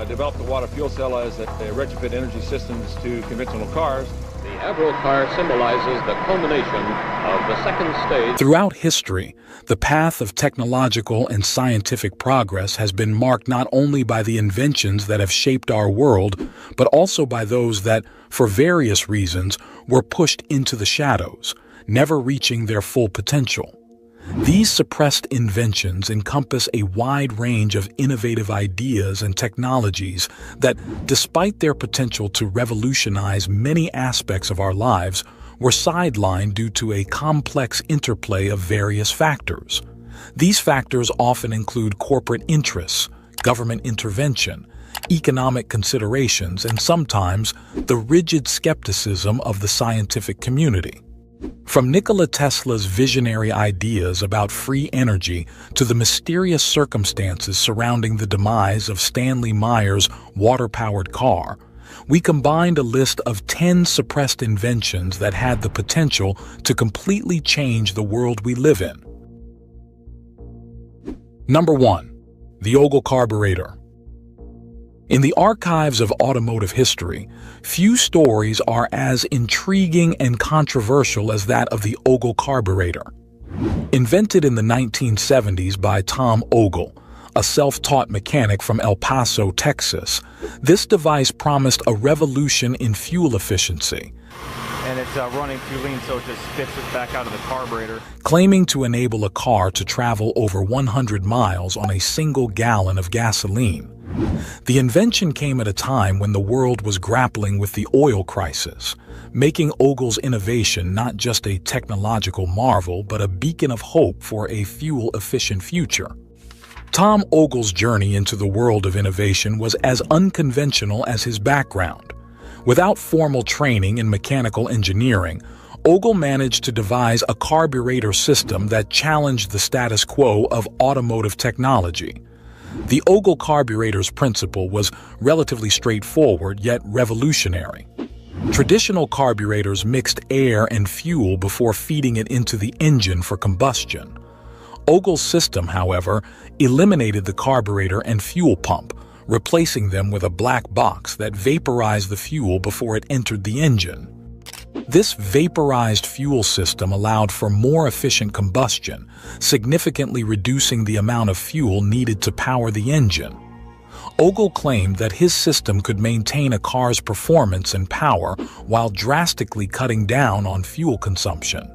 developed the water fuel cell as a retrofit energy systems to conventional cars. The Avro car symbolizes the culmination of the second stage. Throughout history, the path of technological and scientific progress has been marked not only by the inventions that have shaped our world, but also by those that, for various reasons, were pushed into the shadows, never reaching their full potential. These suppressed inventions encompass a wide range of innovative ideas and technologies that, despite their potential to revolutionize many aspects of our lives, were sidelined due to a complex interplay of various factors. These factors often include corporate interests, government intervention, economic considerations, and sometimes the rigid skepticism of the scientific community. From Nikola Tesla's visionary ideas about free energy to the mysterious circumstances surrounding the demise of Stanley Meyer's water-powered car, we combined a list of 10 suppressed inventions that had the potential to completely change the world we live in. Number 1. The Ogle carburetor. In the archives of automotive history, few stories are as intriguing and controversial as that of the Ogle carburetor. Invented in the 1970s by Tom Ogle, a self-taught mechanic from El Paso, Texas, this device promised a revolution in fuel efficiency. And it's running too lean, so it just spits it back out of the carburetor. Claiming to enable a car to travel over 100 miles on a single gallon of gasoline. The invention came at a time when the world was grappling with the oil crisis, making Ogle's innovation not just a technological marvel but a beacon of hope for a fuel-efficient future. Tom Ogle's journey into the world of innovation was as unconventional as his background. Without formal training in mechanical engineering, Ogle managed to devise a carburetor system that challenged the status quo of automotive technology. The Ogle carburetor's principle was relatively straightforward yet revolutionary. Traditional carburetors mixed air and fuel before feeding it into the engine for combustion. Ogle's system, however, eliminated the carburetor and fuel pump, replacing them with a black box that vaporized the fuel before it entered the engine. This vaporized fuel system allowed for more efficient combustion, significantly reducing the amount of fuel needed to power the engine. Ogle claimed that his system could maintain a car's performance and power while drastically cutting down on fuel consumption.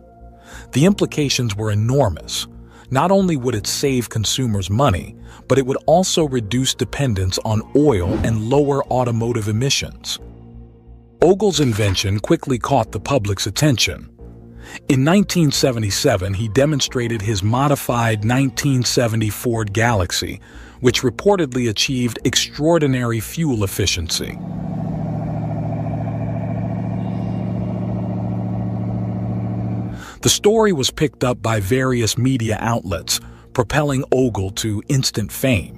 The implications were enormous. Not only would it save consumers money, but it would also reduce dependence on oil and lower automotive emissions. Ogle's invention quickly caught the public's attention. In 1977, he demonstrated his modified 1970 Ford Galaxy, which reportedly achieved extraordinary fuel efficiency. The story was picked up by various media outlets, propelling Ogle to instant fame.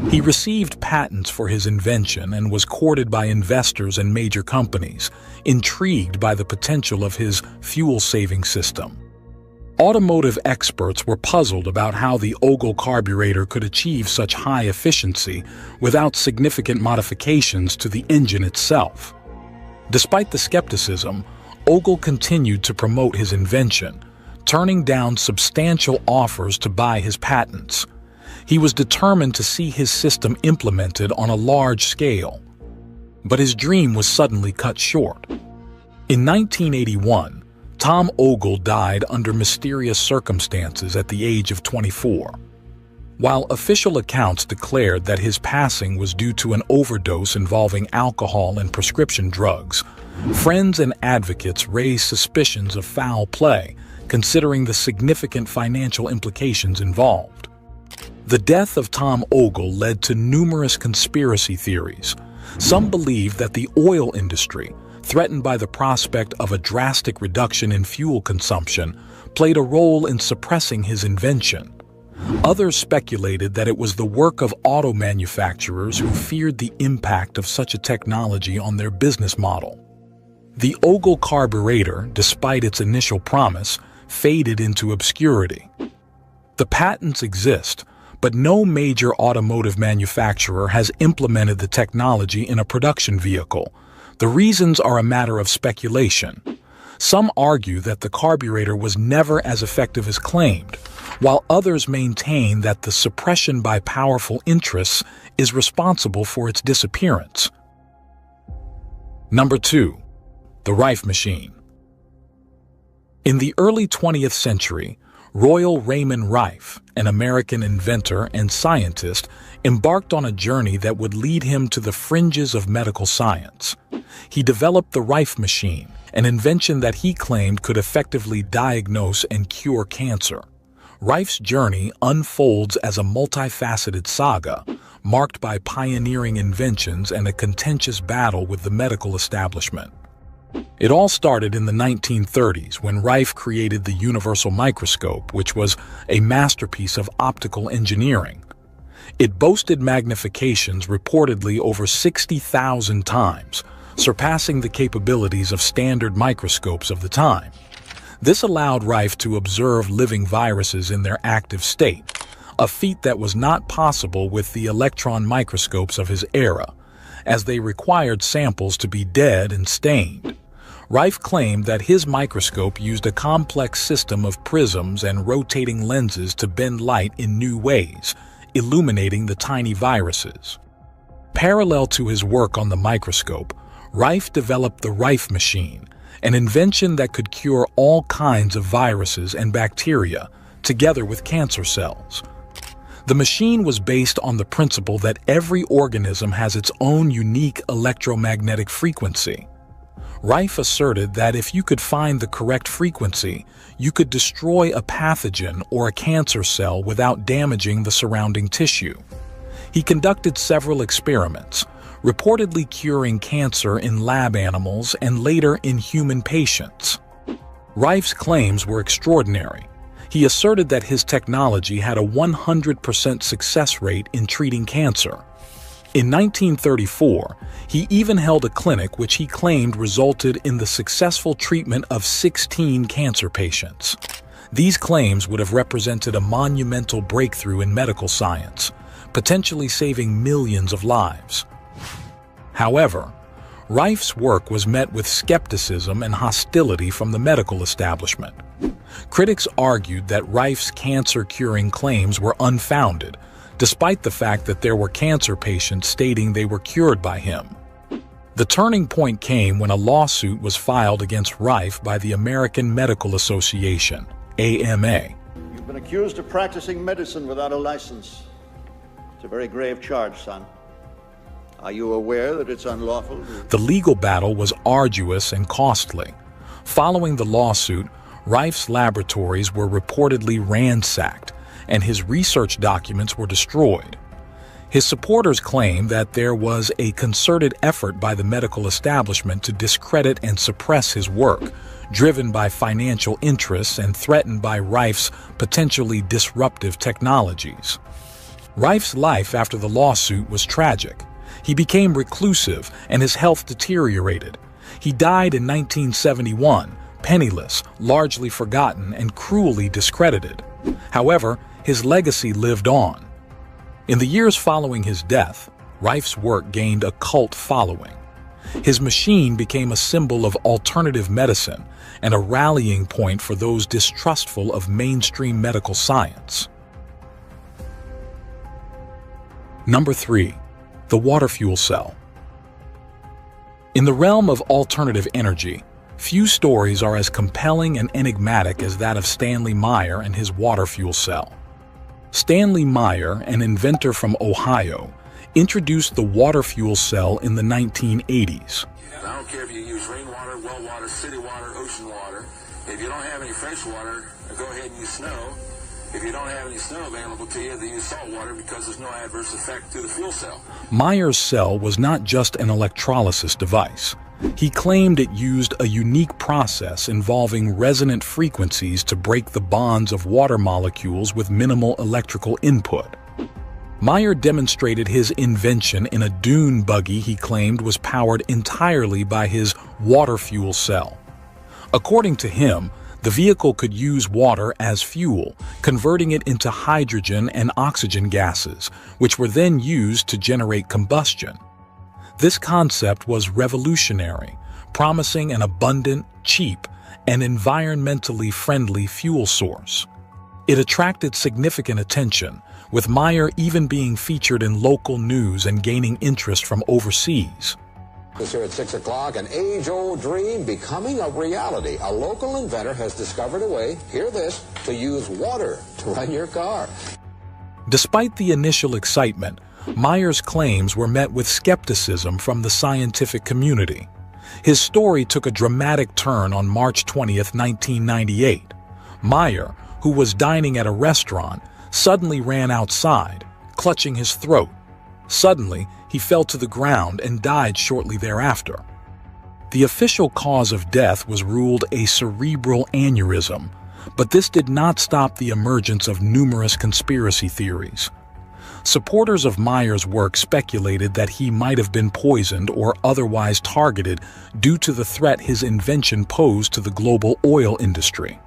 He received patents for his invention and was courted by investors and major companies, intrigued by the potential of his fuel-saving system. Automotive experts were puzzled about how the Ogle carburetor could achieve such high efficiency without significant modifications to the engine itself. Despite the skepticism, Ogle continued to promote his invention, turning down substantial offers to buy his patents. He was determined to see his system implemented on a large scale. But his dream was suddenly cut short. In 1981, Tom Ogle died under mysterious circumstances at the age of 24. While official accounts declared that his passing was due to an overdose involving alcohol and prescription drugs, friends and advocates raised suspicions of foul play, considering the significant financial implications involved. The death of Tom Ogle led to numerous conspiracy theories. Some believed that the oil industry, threatened by the prospect of a drastic reduction in fuel consumption, played a role in suppressing his invention. Others speculated that it was the work of auto manufacturers who feared the impact of such a technology on their business model. The Ogle carburetor, despite its initial promise, faded into obscurity. The patents exist, but no major automotive manufacturer has implemented the technology in a production vehicle. The reasons are a matter of speculation. Some argue that the carburetor was never as effective as claimed, while others maintain that the suppression by powerful interests is responsible for its disappearance. Number 2. The Rife machine. In the early 20th century, Royal Raymond Rife, an American inventor and scientist, embarked on a journey that would lead him to the fringes of medical science. He developed the Rife machine, an invention that he claimed could effectively diagnose and cure cancer. Rife's journey unfolds as a multifaceted saga, marked by pioneering inventions and a contentious battle with the medical establishment. It all started in the 1930s when Rife created the universal microscope, which was a masterpiece of optical engineering. It boasted magnifications reportedly over 60,000 times, surpassing the capabilities of standard microscopes of the time. This allowed Rife to observe living viruses in their active state, a feat that was not possible with the electron microscopes of his era, as they required samples to be dead and stained. Rife claimed that his microscope used a complex system of prisms and rotating lenses to bend light in new ways, illuminating the tiny viruses. Parallel to his work on the microscope, Rife developed the Rife machine, an invention that could cure all kinds of viruses and bacteria, together with cancer cells. The machine was based on the principle that every organism has its own unique electromagnetic frequency. Rife asserted that if you could find the correct frequency, you could destroy a pathogen or a cancer cell without damaging the surrounding tissue. He conducted several experiments, reportedly curing cancer in lab animals and later in human patients. Rife's claims were extraordinary. He asserted that his technology had a 100% success rate in treating cancer. In 1934, he even held a clinic which he claimed resulted in the successful treatment of 16 cancer patients. These claims would have represented a monumental breakthrough in medical science, potentially saving millions of lives. However, Rife's work was met with skepticism and hostility from the medical establishment. Critics argued that Rife's cancer-curing claims were unfounded, despite the fact that there were cancer patients stating they were cured by him. The turning point came when a lawsuit was filed against Rife by the American Medical Association, AMA. You've been accused of practicing medicine without a license. It's a very grave charge, son. Are you aware that it's unlawful? The legal battle was arduous and costly. Following the lawsuit, Rife's laboratories were reportedly ransacked, and his research documents were destroyed. His supporters claim that there was a concerted effort by the medical establishment to discredit and suppress his work, driven by financial interests and threatened by Rife's potentially disruptive technologies. Rife's life after the lawsuit was tragic. He became reclusive and his health deteriorated. He died in 1971, penniless, largely forgotten, and cruelly discredited. However, his legacy lived on. In the years following his death, Rife's work gained a cult following. His machine became a symbol of alternative medicine and a rallying point for those distrustful of mainstream medical science. Number 3. The water fuel cell. In the realm of alternative energy, few stories are as compelling and enigmatic as that of Stanley Meyer and his water fuel cell. Stanley Meyer, an inventor from Ohio, introduced the water fuel cell in the 1980s. I don't care if you use rainwater, well water, city water, ocean water. If you don't have any fresh water, go ahead and use snow. If you don't have any snow available to you, then use salt water because there's no adverse effect to the fuel cell. Meyer's cell was not just an electrolysis device. He claimed it used a unique process involving resonant frequencies to break the bonds of water molecules with minimal electrical input. Meyer demonstrated his invention in a dune buggy he claimed was powered entirely by his water fuel cell. According to him, The vehicle could use water as fuel, converting it into hydrogen and oxygen gases, which were then used to generate combustion. This concept was revolutionary, promising an abundant, cheap, and environmentally friendly fuel source. It attracted significant attention, with Meyer even being featured in local news and gaining interest from overseas. This here at 6 o'clock, an age-old dream becoming a reality. A local inventor has discovered a way, hear this, to use water to run your car. Despite the initial excitement, Meyer's claims were met with skepticism from the scientific community. His story took a dramatic turn on March 20, 1998. Meyer, who was dining at a restaurant, suddenly ran outside, clutching his throat. Suddenly, he fell to the ground and died shortly thereafter. The official cause of death was ruled a cerebral aneurysm, but this did not stop the emergence of numerous conspiracy theories. Supporters of Meyer's work speculated that he might have been poisoned or otherwise targeted due to the threat his invention posed to the global oil industry.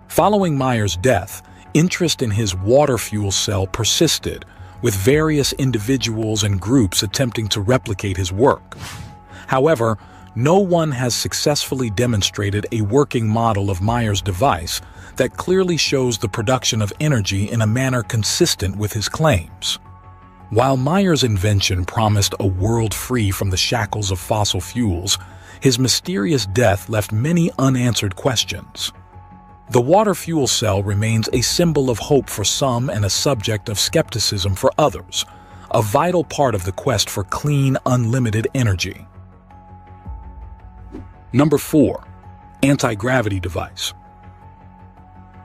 Following Meyer's death, interest in his water fuel cell persisted, with various individuals and groups attempting to replicate his work. However, no one has successfully demonstrated a working model of Meyer's device that clearly shows the production of energy in a manner consistent with his claims. While Meyer's invention promised a world free from the shackles of fossil fuels, his mysterious death left many unanswered questions. The water fuel cell remains a symbol of hope for some and a subject of skepticism for others, a vital part of the quest for clean, unlimited energy. Number 4. Anti-gravity device.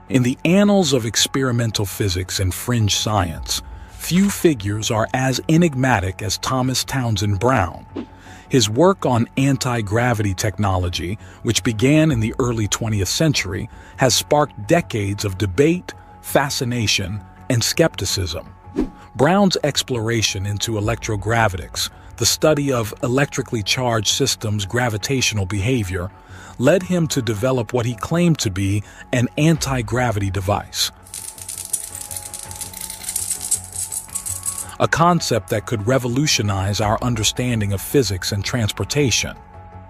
In the annals of experimental physics and fringe science, few figures are as enigmatic as Thomas Townsend Brown. His work on anti-gravity technology, which began in the early 20th century, has sparked decades of debate, fascination, and skepticism. Brown's exploration into electrogravitics, the study of electrically charged systems' gravitational behavior, led him to develop what he claimed to be an anti-gravity device, a concept that could revolutionize our understanding of physics and transportation.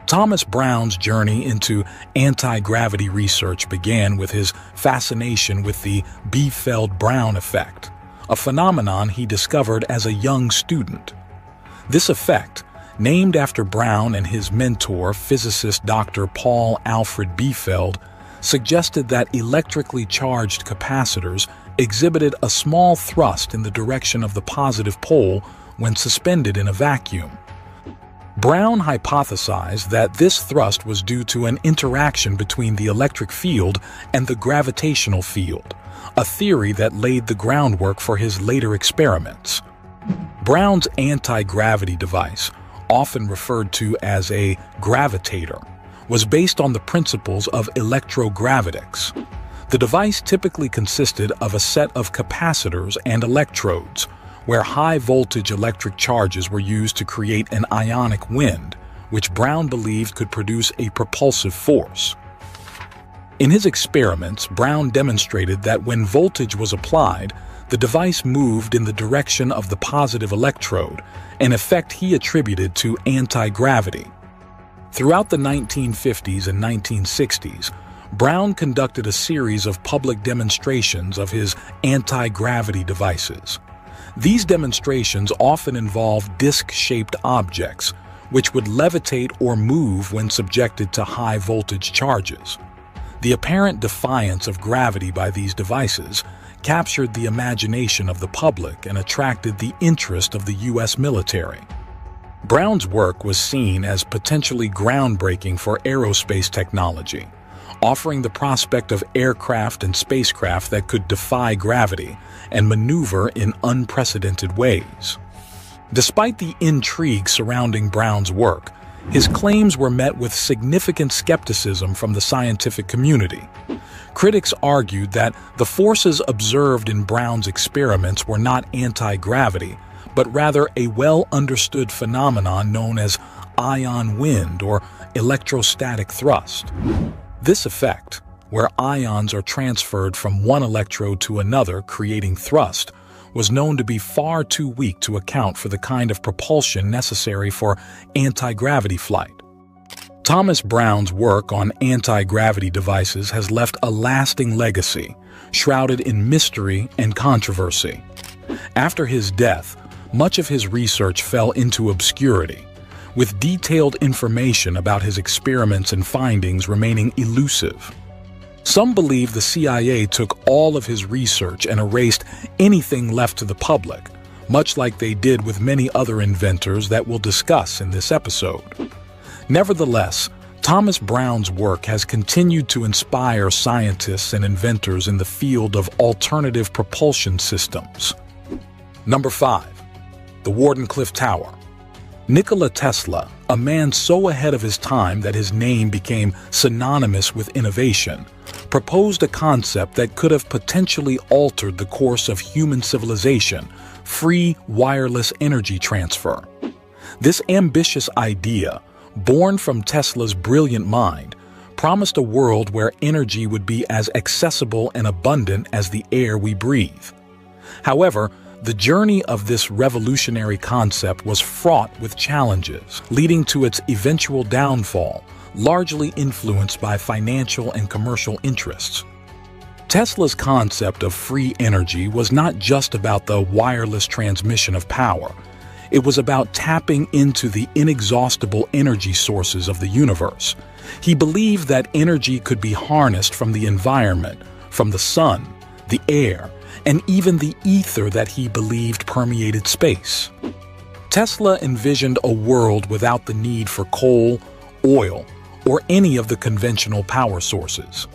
Thomas Brown's journey into anti-gravity research began with his fascination with the Biefeld-Brown effect, a phenomenon he discovered as a young student. This effect, named after Brown and his mentor, physicist Dr. Paul Alfred Biefeld, suggested that electrically charged capacitors exhibited a small thrust in the direction of the positive pole when suspended in a vacuum. Brown hypothesized that this thrust was due to an interaction between the electric field and the gravitational field, a theory that laid the groundwork for his later experiments. Brown's anti-gravity device, often referred to as a gravitator, was based on the principles of electrogravitics. The device typically consisted of a set of capacitors and electrodes, where high-voltage electric charges were used to create an ionic wind, which Brown believed could produce a propulsive force. In his experiments, Brown demonstrated that when voltage was applied, the device moved in the direction of the positive electrode, an effect he attributed to anti-gravity. Throughout the 1950s and 1960s, Brown conducted a series of public demonstrations of his anti-gravity devices. These demonstrations often involved disc-shaped objects, which would levitate or move when subjected to high-voltage charges. The apparent defiance of gravity by these devices captured the imagination of the public and attracted the interest of the U.S. military. Brown's work was seen as potentially groundbreaking for aerospace technology, offering the prospect of aircraft and spacecraft that could defy gravity and maneuver in unprecedented ways. Despite the intrigue surrounding Brown's work, his claims were met with significant skepticism from the scientific community. Critics argued that the forces observed in Brown's experiments were not anti-gravity, but rather a well-understood phenomenon known as ion wind or electrostatic thrust. This effect, where ions are transferred from one electrode to another, creating thrust, was known to be far too weak to account for the kind of propulsion necessary for anti-gravity flight. Thomas Brown's work on anti-gravity devices has left a lasting legacy, shrouded in mystery and controversy. After his death, much of his research fell into obscurity, with detailed information about his experiments and findings remaining elusive. Some believe the CIA took all of his research and erased anything left to the public, much like they did with many other inventors that we'll discuss in this episode. Nevertheless, Thomas Brown's work has continued to inspire scientists and inventors in the field of alternative propulsion systems. Number 5. The Wardenclyffe Tower. Nikola Tesla, a man so ahead of his time that his name became synonymous with innovation, proposed a concept that could have potentially altered the course of human civilization: free wireless energy transfer. This ambitious idea, born from Tesla's brilliant mind, promised a world where energy would be as accessible and abundant as the air we breathe. However, the journey of this revolutionary concept was fraught with challenges, leading to its eventual downfall, largely influenced by financial and commercial interests. Tesla's concept of free energy was not just about the wireless transmission of power. It was about tapping into the inexhaustible energy sources of the universe. He believed that energy could be harnessed from the environment, from the sun, the air, and even the ether that he believed permeated space. Tesla envisioned a world without the need for coal, oil, or any of the conventional power sources.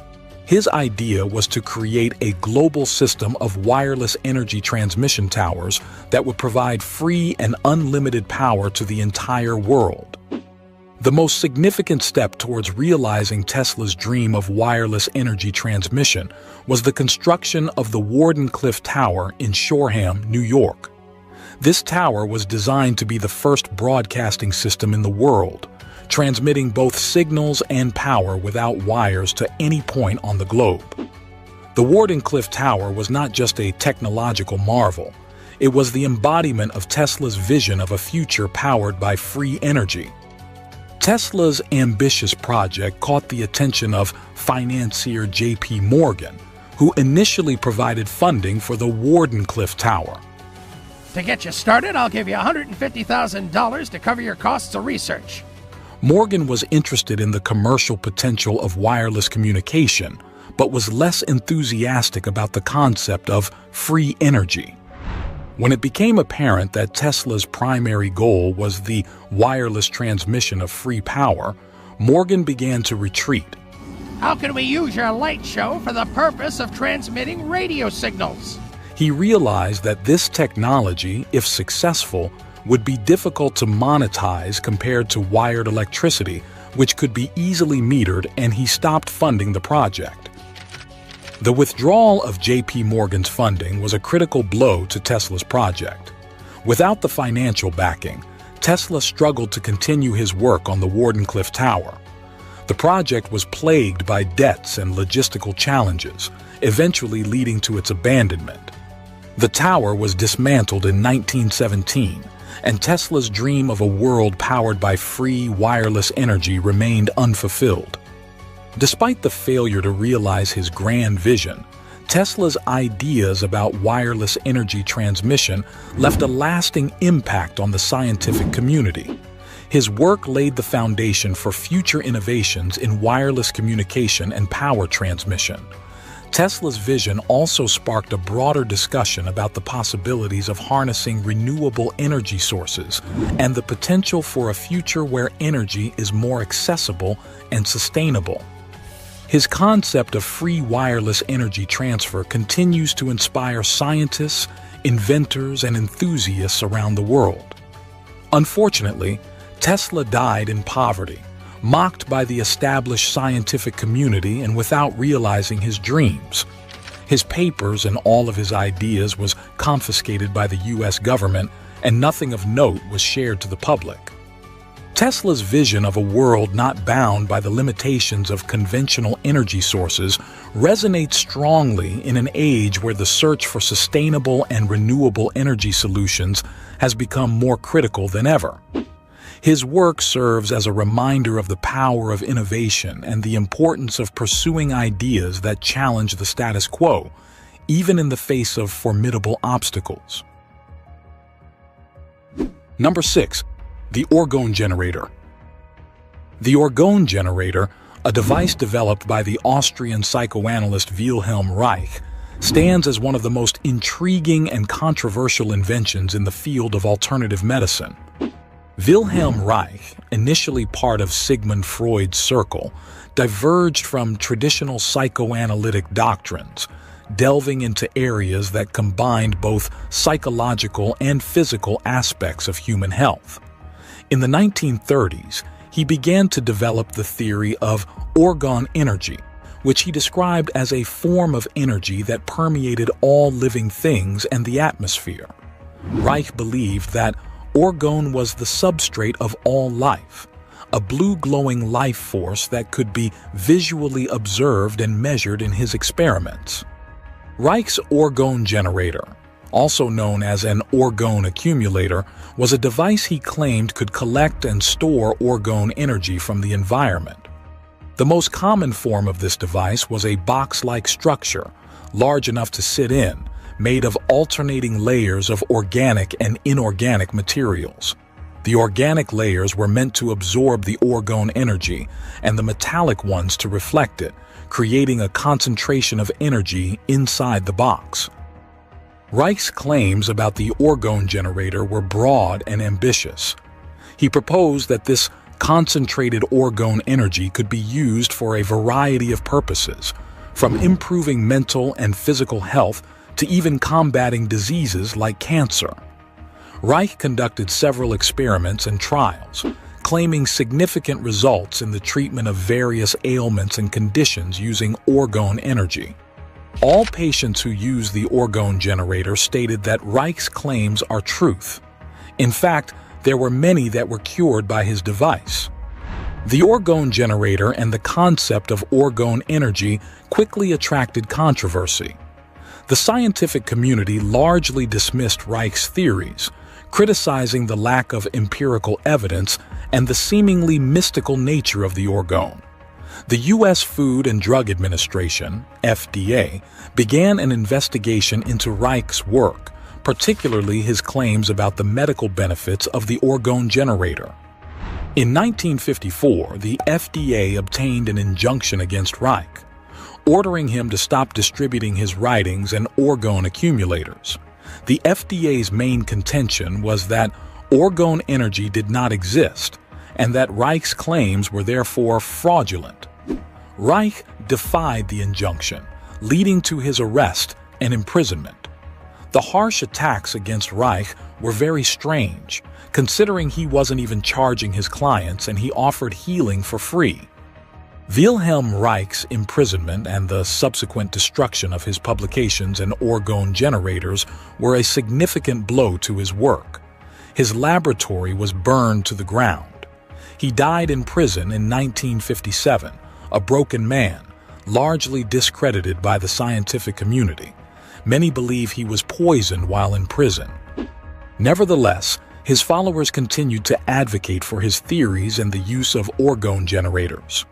His idea was to create a global system of wireless energy transmission towers that would provide free and unlimited power to the entire world. The most significant step towards realizing Tesla's dream of wireless energy transmission was the construction of the Wardenclyffe Tower in Shoreham, New York. This tower was designed to be the first broadcasting system in the world, transmitting both signals and power without wires to any point on the globe. The Wardenclyffe Tower was not just a technological marvel. It was the embodiment of Tesla's vision of a future powered by free energy. Tesla's ambitious project caught the attention of financier J.P. Morgan, who initially provided funding for the Wardenclyffe Tower. To get you started, I'll give you $150,000 to cover your costs of research. Morgan was interested in the commercial potential of wireless communication, but was less enthusiastic about the concept of free energy. When it became apparent that Tesla's primary goal was the wireless transmission of free power, Morgan began to retreat. How can we use your light show for the purpose of transmitting radio signals? He realized that this technology, if successful, would be difficult to monetize compared to wired electricity, which could be easily metered, and he stopped funding the project. The withdrawal of J.P. Morgan's funding was a critical blow to Tesla's project. Without the financial backing, Tesla struggled to continue his work on the Wardenclyffe Tower. The project was plagued by debts and logistical challenges, eventually leading to its abandonment. The tower was dismantled in 1917, and Tesla's dream of a world powered by free wireless energy remained unfulfilled. Despite the failure to realize his grand vision, Tesla's ideas about wireless energy transmission left a lasting impact on the scientific community. His work laid the foundation for future innovations in wireless communication and power transmission. Tesla's vision also sparked a broader discussion about the possibilities of harnessing renewable energy sources and the potential for a future where energy is more accessible and sustainable. His concept of free wireless energy transfer continues to inspire scientists, inventors, and enthusiasts around the world. Unfortunately, Tesla died in poverty, mocked by the established scientific community and without realizing his dreams. His papers and all of his ideas was confiscated by the U.S. government, and nothing of note was shared to the public. Tesla's vision of a world not bound by the limitations of conventional energy sources resonates strongly in an age where the search for sustainable and renewable energy solutions has become more critical than ever. His work serves as a reminder of the power of innovation and the importance of pursuing ideas that challenge the status quo, even in the face of formidable obstacles. Number 6. The orgone generator. The orgone generator, a device developed by the Austrian psychoanalyst Wilhelm Reich, stands as one of the most intriguing and controversial inventions in the field of alternative medicine. Wilhelm Reich, initially part of Sigmund Freud's circle, diverged from traditional psychoanalytic doctrines, delving into areas that combined both psychological and physical aspects of human health. In the 1930s, he began to develop the theory of orgone energy, which he described as a form of energy that permeated all living things and the atmosphere. Reich believed that orgone was the substrate of all life, a blue glowing life force that could be visually observed and measured in his experiments. Reich's orgone generator, also known as an orgone accumulator, was a device he claimed could collect and store orgone energy from the environment. The most common form of this device was a box-like structure, large enough to sit in, made of alternating layers of organic and inorganic materials. The organic layers were meant to absorb the orgone energy, and the metallic ones to reflect it, creating a concentration of energy inside the box. Reich's claims about the orgone generator were broad and ambitious. He proposed that this concentrated orgone energy could be used for a variety of purposes, from improving mental and physical health to even combating diseases like cancer. Reich conducted several experiments and trials, claiming significant results in the treatment of various ailments and conditions using orgone energy. All patients who used the orgone generator stated that Reich's claims are truth. In fact, there were many that were cured by his device. The orgone generator and the concept of orgone energy quickly attracted controversy. The scientific community largely dismissed Reich's theories, criticizing the lack of empirical evidence and the seemingly mystical nature of the orgone. The U.S. Food and Drug Administration, FDA, began an investigation into Reich's work, particularly his claims about the medical benefits of the orgone generator. In 1954, the FDA obtained an injunction against Reich, ordering him to stop distributing his writings and orgone accumulators. The FDA's main contention was that orgone energy did not exist, and that Reich's claims were therefore fraudulent. Reich defied the injunction, leading to his arrest and imprisonment. The harsh attacks against Reich were very strange, considering he wasn't even charging his clients and he offered healing for free. Wilhelm Reich's imprisonment and the subsequent destruction of his publications and orgone generators were a significant blow to his work. His laboratory was burned to the ground. He died in prison in 1957, a broken man, largely discredited by the scientific community. Many believe he was poisoned while in prison. Nevertheless, his followers continued to advocate for his theories and the use of orgone generators.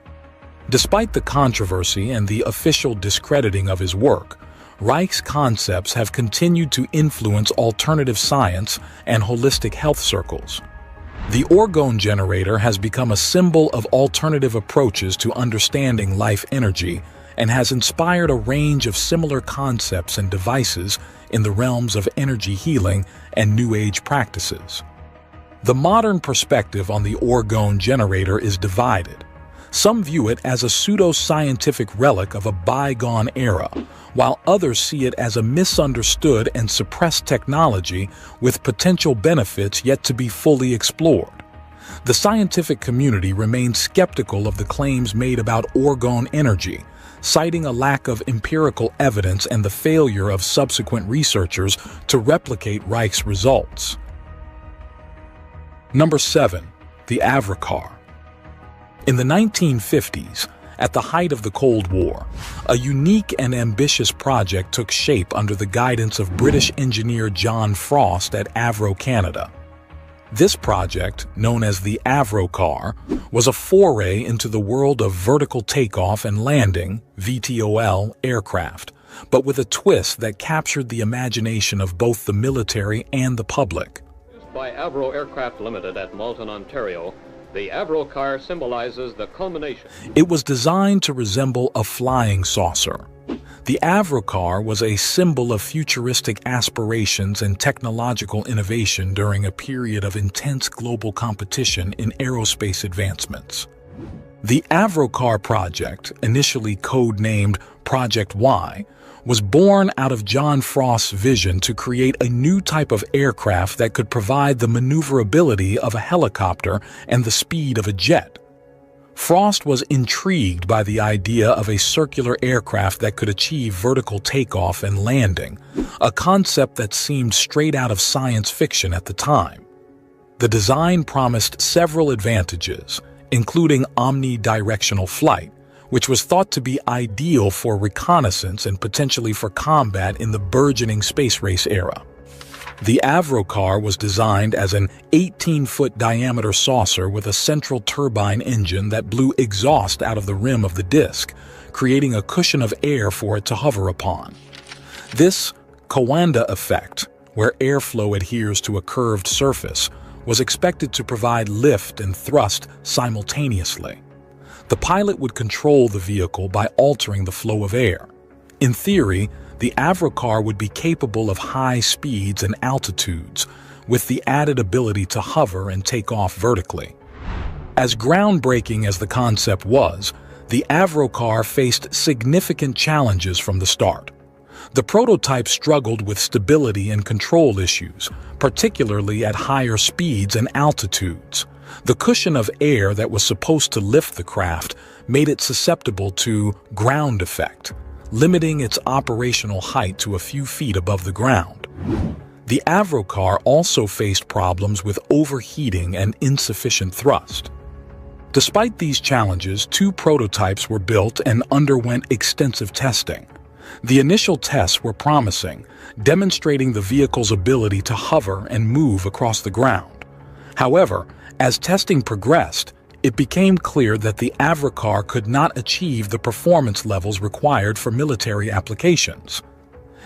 Despite the controversy and the official discrediting of his work, Reich's concepts have continued to influence alternative science and holistic health circles. The orgone generator has become a symbol of alternative approaches to understanding life energy and has inspired a range of similar concepts and devices in the realms of energy healing and New Age practices. The modern perspective on the orgone generator is divided. Some view it as a pseudo-scientific relic of a bygone era, while others see it as a misunderstood and suppressed technology with potential benefits yet to be fully explored. The scientific community remains skeptical of the claims made about orgone energy, citing a lack of empirical evidence and the failure of subsequent researchers to replicate Reich's results. Number 7. the Avrocar. In the 1950s, at the height of the Cold War, a unique and ambitious project took shape under the guidance of British engineer John Frost at Avro, Canada. This project, known as the Avrocar, was a foray into the world of vertical takeoff and landing (VTOL) aircraft, but with a twist that captured the imagination of both the military and the public. Produced by Avro Aircraft Limited at Malton, Ontario, the Avrocar symbolizes the culmination. It was designed to resemble a flying saucer. The Avrocar was a symbol of futuristic aspirations and technological innovation during a period of intense global competition in aerospace advancements. The Avrocar project, initially code-named Project Y, was born out of John Frost's vision to create a new type of aircraft that could provide the maneuverability of a helicopter and the speed of a jet. Frost was intrigued by the idea of a circular aircraft that could achieve vertical takeoff and landing, a concept that seemed straight out of science fiction at the time. The design promised several advantages, including omnidirectional flight, which was thought to be ideal for reconnaissance and potentially for combat in the burgeoning space race era. The Avrocar was designed as an 18-foot diameter saucer with a central turbine engine that blew exhaust out of the rim of the disc, creating a cushion of air for it to hover upon. This Coanda effect, where airflow adheres to a curved surface, was expected to provide lift and thrust simultaneously. The pilot would control the vehicle by altering the flow of air. In theory, the Avrocar would be capable of high speeds and altitudes, with the added ability to hover and take off vertically. As groundbreaking as the concept was, the Avrocar faced significant challenges from the start. The prototype struggled with stability and control issues, particularly at higher speeds and altitudes. The cushion of air that was supposed to lift the craft made it susceptible to ground effect, limiting its operational height to a few feet above the ground. The Avrocar also faced problems with overheating and insufficient thrust. Despite these challenges, 2 prototypes were built and underwent extensive testing. The initial tests were promising, demonstrating the vehicle's ability to hover and move across the ground. However, as testing progressed, it became clear that the Avrocar could not achieve the performance levels required for military applications.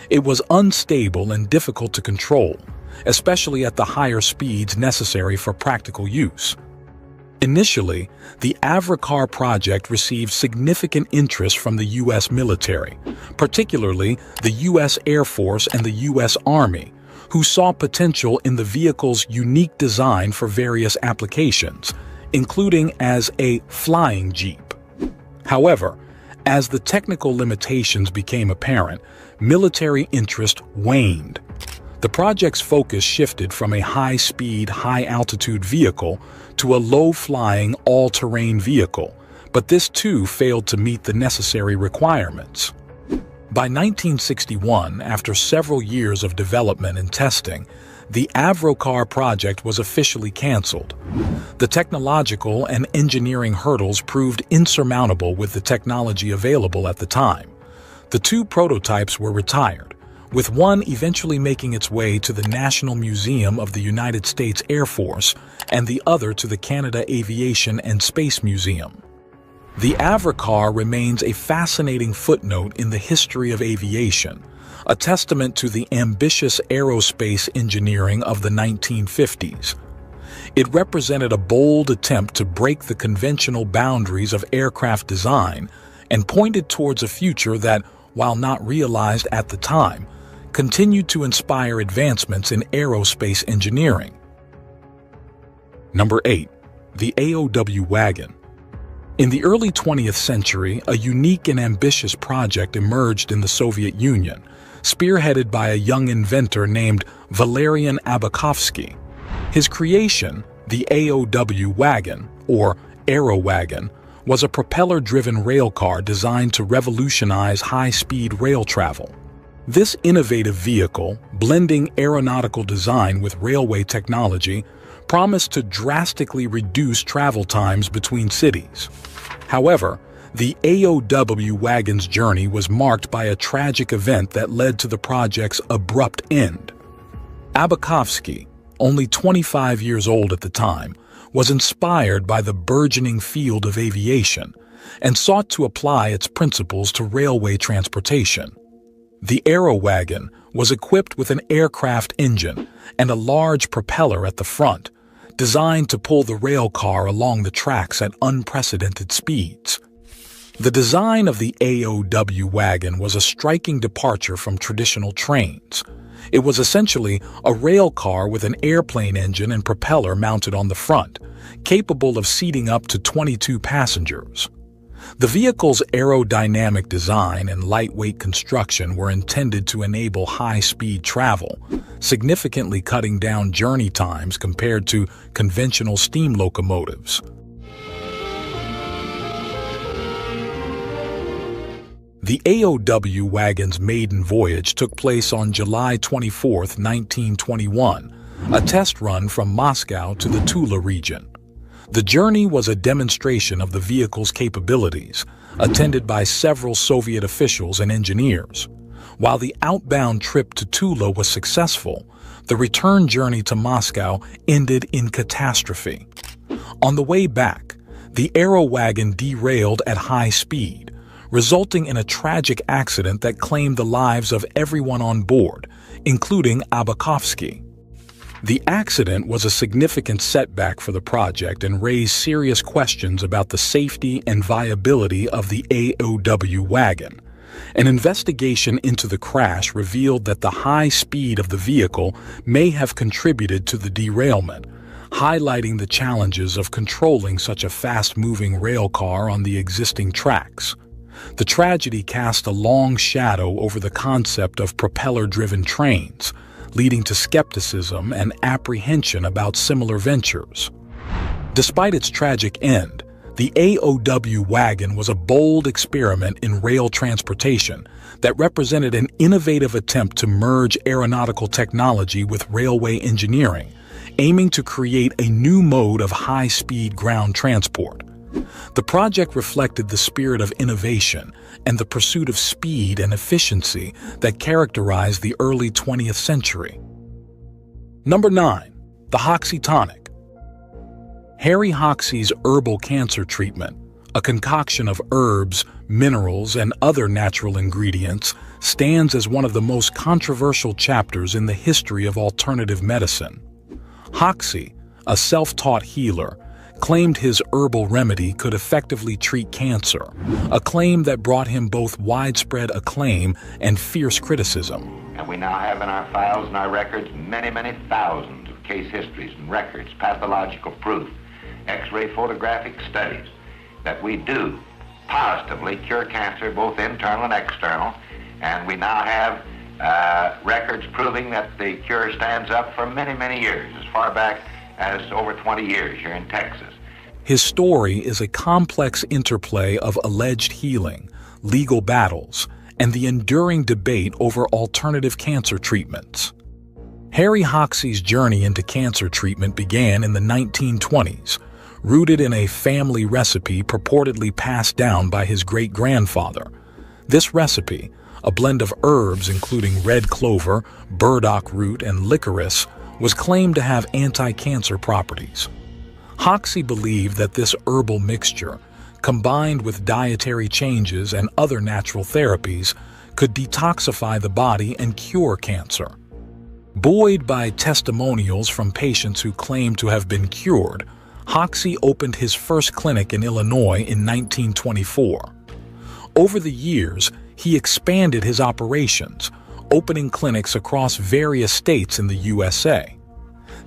It was unstable and difficult to control, especially at the higher speeds necessary for practical use. Initially, the Avrocar project received significant interest from the U.S. military, particularly the U.S. Air Force and the U.S. Army, who saw potential in the vehicle's unique design for various applications, including as a flying jeep. However, as the technical limitations became apparent, military interest waned. The project's focus shifted from a high-speed, high-altitude vehicle to a low-flying, all-terrain vehicle, but this too failed to meet the necessary requirements. By 1961, after several years of development and testing, the Avrocar project was officially canceled. The technological and engineering hurdles proved insurmountable with the technology available at the time. The 2 prototypes were retired, with one eventually making its way to the National Museum of the United States Air Force and the other to the Canada Aviation and Space Museum. The Avrocar remains a fascinating footnote in the history of aviation, a testament to the ambitious aerospace engineering of the 1950s. It represented a bold attempt to break the conventional boundaries of aircraft design and pointed towards a future that, while not realized at the time, continued to inspire advancements in aerospace engineering. Number 8. The AOW wagon. In the early 20th century, a unique and ambitious project emerged in the Soviet Union, spearheaded by a young inventor named Valerian Abakovsky. His creation, the AOW wagon, or Aerowagon, was a propeller-driven railcar designed to revolutionize high-speed rail travel. This innovative vehicle, blending aeronautical design with railway technology, promised to drastically reduce travel times between cities. However, the AOW wagon's journey was marked by a tragic event that led to the project's abrupt end. Abakovsky, only 25 years old at the time, was inspired by the burgeoning field of aviation and sought to apply its principles to railway transportation. The Aero wagon was equipped with an aircraft engine and a large propeller at the front, designed to pull the rail car along the tracks at unprecedented speeds. The design of the AOW wagon was a striking departure from traditional trains. It was essentially a rail car with an airplane engine and propeller mounted on the front, capable of seating up to 22 passengers. The vehicle's aerodynamic design and lightweight construction were intended to enable high-speed travel, significantly cutting down journey times compared to conventional steam locomotives. The AOW wagon's maiden voyage took place on July 24, 1921, a test run from Moscow to the Tula region. The journey was a demonstration of the vehicle's capabilities, attended by several Soviet officials and engineers. While the outbound trip to Tula was successful, the return journey to Moscow ended in catastrophe. On the way back, the Aero wagon derailed at high speed, resulting in a tragic accident that claimed the lives of everyone on board, including Abakovsky. The accident was a significant setback for the project and raised serious questions about the safety and viability of the AOW wagon. An investigation into the crash revealed that the high speed of the vehicle may have contributed to the derailment, highlighting the challenges of controlling such a fast-moving rail car on the existing tracks. The tragedy cast a long shadow over the concept of propeller-driven trains, leading to skepticism and apprehension about similar ventures. Despite its tragic end, the AOW wagon was a bold experiment in rail transportation that represented an innovative attempt to merge aeronautical technology with railway engineering, aiming to create a new mode of high-speed ground transport. The project reflected the spirit of innovation and the pursuit of speed and efficiency that characterized the early 20th century. Number 9. The Hoxsey Tonic. Harry Hoxsey's herbal cancer treatment, a concoction of herbs, minerals, and other natural ingredients, stands as one of the most controversial chapters in the history of alternative medicine. Hoxsey, a self-taught healer, claimed his herbal remedy could effectively treat cancer, a claim that brought him both widespread acclaim and fierce criticism. And we now have in our files and our records many, many thousands of case histories and records, pathological proof, X-ray photographic studies that we do positively cure cancer, both internal and external, and we now have records proving that the cure stands up for many, many years, as far back as over 20 years here in Texas. His story is a complex interplay of alleged healing, legal battles, and the enduring debate over alternative cancer treatments. Harry Hoxsey's journey into cancer treatment began in the 1920s, rooted in a family recipe purportedly passed down by his great-grandfather. This recipe, a blend of herbs including red clover, burdock root, and licorice, was claimed to have anti-cancer properties. Hoxsey believed that this herbal mixture, combined with dietary changes and other natural therapies, could detoxify the body and cure cancer. Buoyed by testimonials from patients who claimed to have been cured, Hoxsey opened his first clinic in Illinois in 1924. Over the years, he expanded his operations, opening clinics across various states in the USA.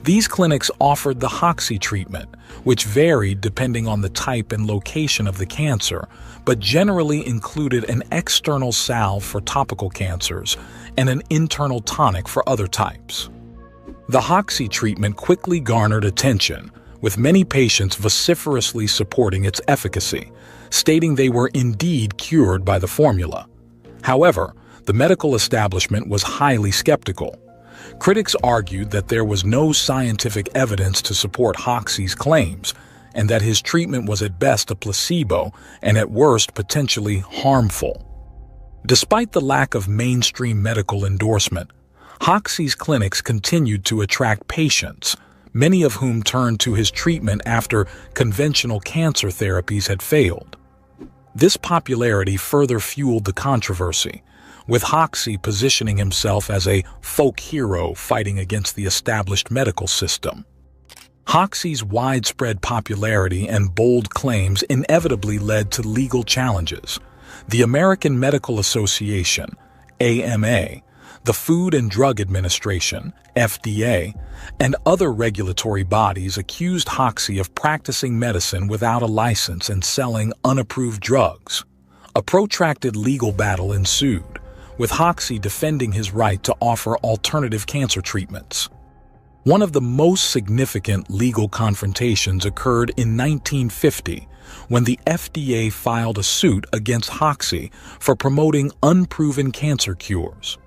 These clinics offered the Hoxsey treatment, which varied depending on the type and location of the cancer, but generally included an external salve for topical cancers and an internal tonic for other types. The Hoxsey treatment quickly garnered attention, with many patients vociferously supporting its efficacy, stating they were indeed cured by the formula. However, the medical establishment was highly skeptical. Critics argued that there was no scientific evidence to support Hoxie's claims, and that his treatment was at best a placebo and at worst potentially harmful. Despite the lack of mainstream medical endorsement, Hoxie's clinics continued to attract patients, many of whom turned to his treatment after conventional cancer therapies had failed. This popularity further fueled the controversy, with Hoxie positioning himself as a folk hero fighting against the established medical system. Hoxie's widespread popularity and bold claims inevitably led to legal challenges. The American Medical Association, AMA, the Food and Drug Administration, FDA, and other regulatory bodies accused Hoxie of practicing medicine without a license and selling unapproved drugs. A protracted legal battle ensued, with Hoxie defending his right to offer alternative cancer treatments. One of the most significant legal confrontations occurred in 1950 when the FDA filed a suit against Hoxie for promoting unproven cancer cures.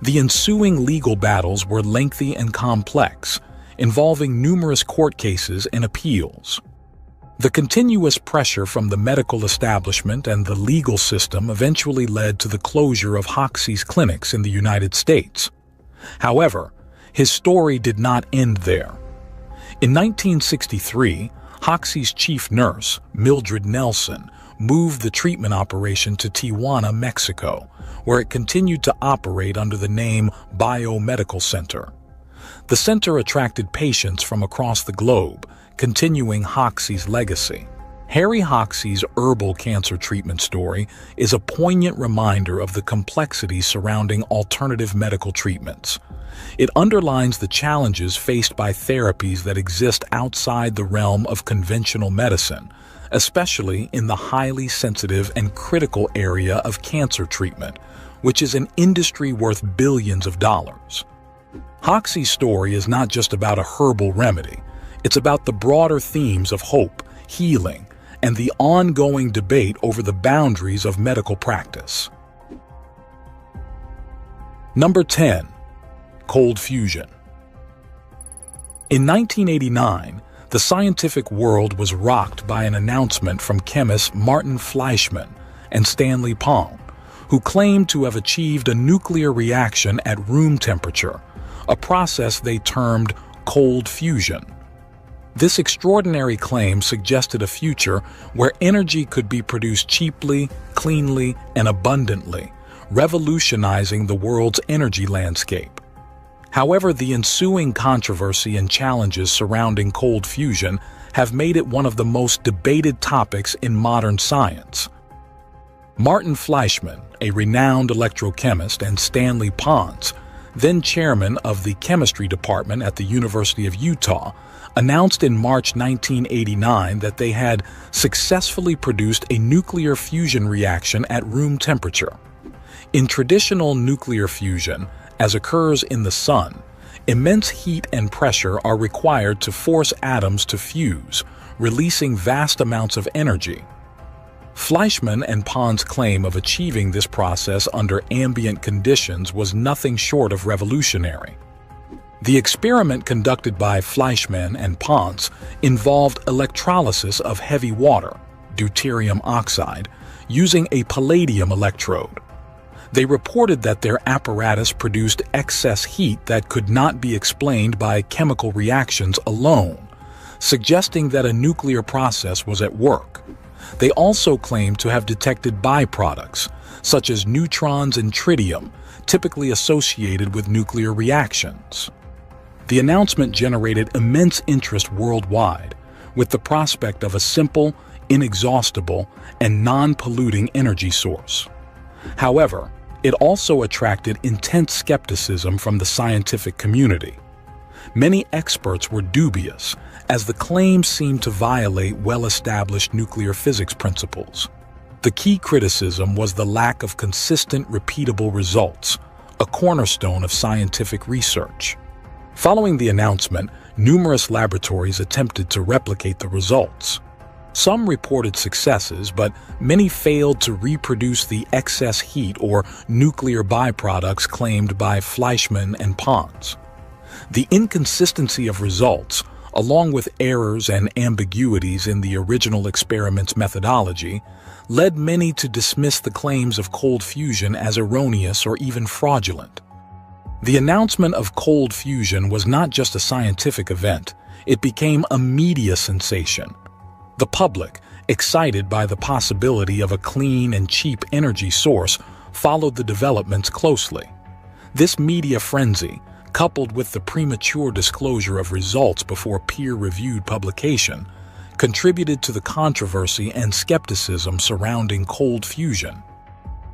The ensuing legal battles were lengthy and complex, involving numerous court cases and appeals. The continuous pressure from the medical establishment and the legal system eventually led to the closure of Hoxie's clinics in the United States. However, his story did not end there. In 1963, Hoxie's chief nurse, Mildred Nelson, moved the treatment operation to Tijuana, Mexico, where it continued to operate under the name Biomedical Center. The center attracted patients from across the globe, continuing Hoxie's legacy. Harry Hoxie's herbal cancer treatment story is a poignant reminder of the complexities surrounding alternative medical treatments. It underlines the challenges faced by therapies that exist outside the realm of conventional medicine, especially in the highly sensitive and critical area of cancer treatment, which is an industry worth billions of dollars. Hoxie's story is not just about a herbal remedy. It's about the broader themes of hope, healing, and the ongoing debate over the boundaries of medical practice. Number 10. Cold fusion. In 1989, the scientific world was rocked by an announcement from chemists Martin Fleischmann and Stanley Pond, who claimed to have achieved a nuclear reaction at room temperature, a process they termed cold fusion. This extraordinary claim suggested a future where energy could be produced cheaply, cleanly, and abundantly, revolutionizing the world's energy landscape. However, the ensuing controversy and challenges surrounding cold fusion have made it one of the most debated topics in modern science. Martin Fleischmann, a renowned electrochemist, and Stanley Pond, then chairman of the chemistry department at the University of Utah, announced in March 1989 that they had successfully produced a nuclear fusion reaction at room temperature. In traditional nuclear fusion, as occurs in the sun, immense heat and pressure are required to force atoms to fuse, releasing vast amounts of energy. Fleischmann and Pond's claim of achieving this process under ambient conditions was nothing short of revolutionary. The experiment conducted by Fleischmann and Pond involved electrolysis of heavy water, deuterium oxide, using a palladium electrode. They reported that their apparatus produced excess heat that could not be explained by chemical reactions alone, suggesting that a nuclear process was at work. They also claimed to have detected byproducts, such as neutrons and tritium, typically associated with nuclear reactions. The announcement generated immense interest worldwide, with the prospect of a simple, inexhaustible, and non-polluting energy source. However, it also attracted intense skepticism from the scientific community. Many experts were dubious, as the claims seemed to violate well-established nuclear physics principles. The key criticism was the lack of consistent, repeatable results, a cornerstone of scientific research. Following the announcement, numerous laboratories attempted to replicate the results. Some reported successes, but many failed to reproduce the excess heat or nuclear byproducts claimed by Fleischmann and Pons. The inconsistency of results, along with errors and ambiguities in the original experiment's methodology, led many to dismiss the claims of cold fusion as erroneous or even fraudulent. The announcement of cold fusion was not just a scientific event, it became a media sensation. The public, excited by the possibility of a clean and cheap energy source, followed the developments closely. This media frenzy, coupled with the premature disclosure of results before peer-reviewed publication, contributed to the controversy and skepticism surrounding cold fusion.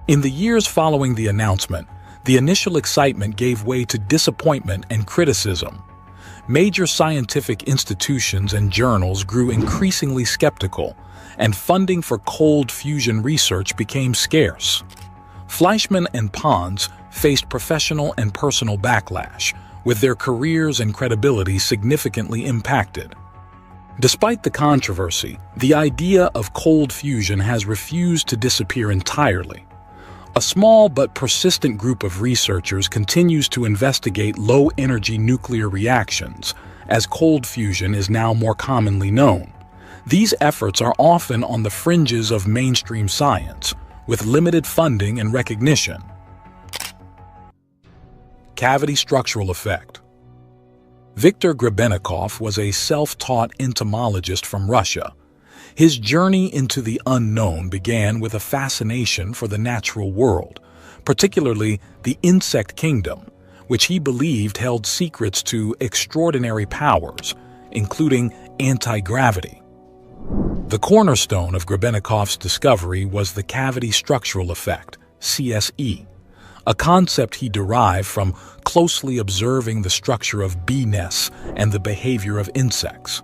In the years following the announcement, the initial excitement gave way to disappointment and criticism. Major scientific institutions and journals grew increasingly skeptical, and funding for cold fusion research became scarce. Fleischmann and Pons faced professional and personal backlash, with their careers and credibility significantly impacted. Despite the controversy, the idea of cold fusion has refused to disappear entirely. A small but persistent group of researchers continues to investigate low-energy nuclear reactions, as cold fusion is now more commonly known. These efforts are often on the fringes of mainstream science, with limited funding and recognition. Cavity structural effect. Viktor Grebennikov was a self-taught entomologist from Russia. His journey into the unknown began with a fascination for the natural world, particularly the insect kingdom, which he believed held secrets to extraordinary powers, including anti-gravity. The cornerstone of Grebennikov's discovery was the cavity structural effect, CSE, a concept he derived from closely observing the structure of bee nests and the behavior of insects.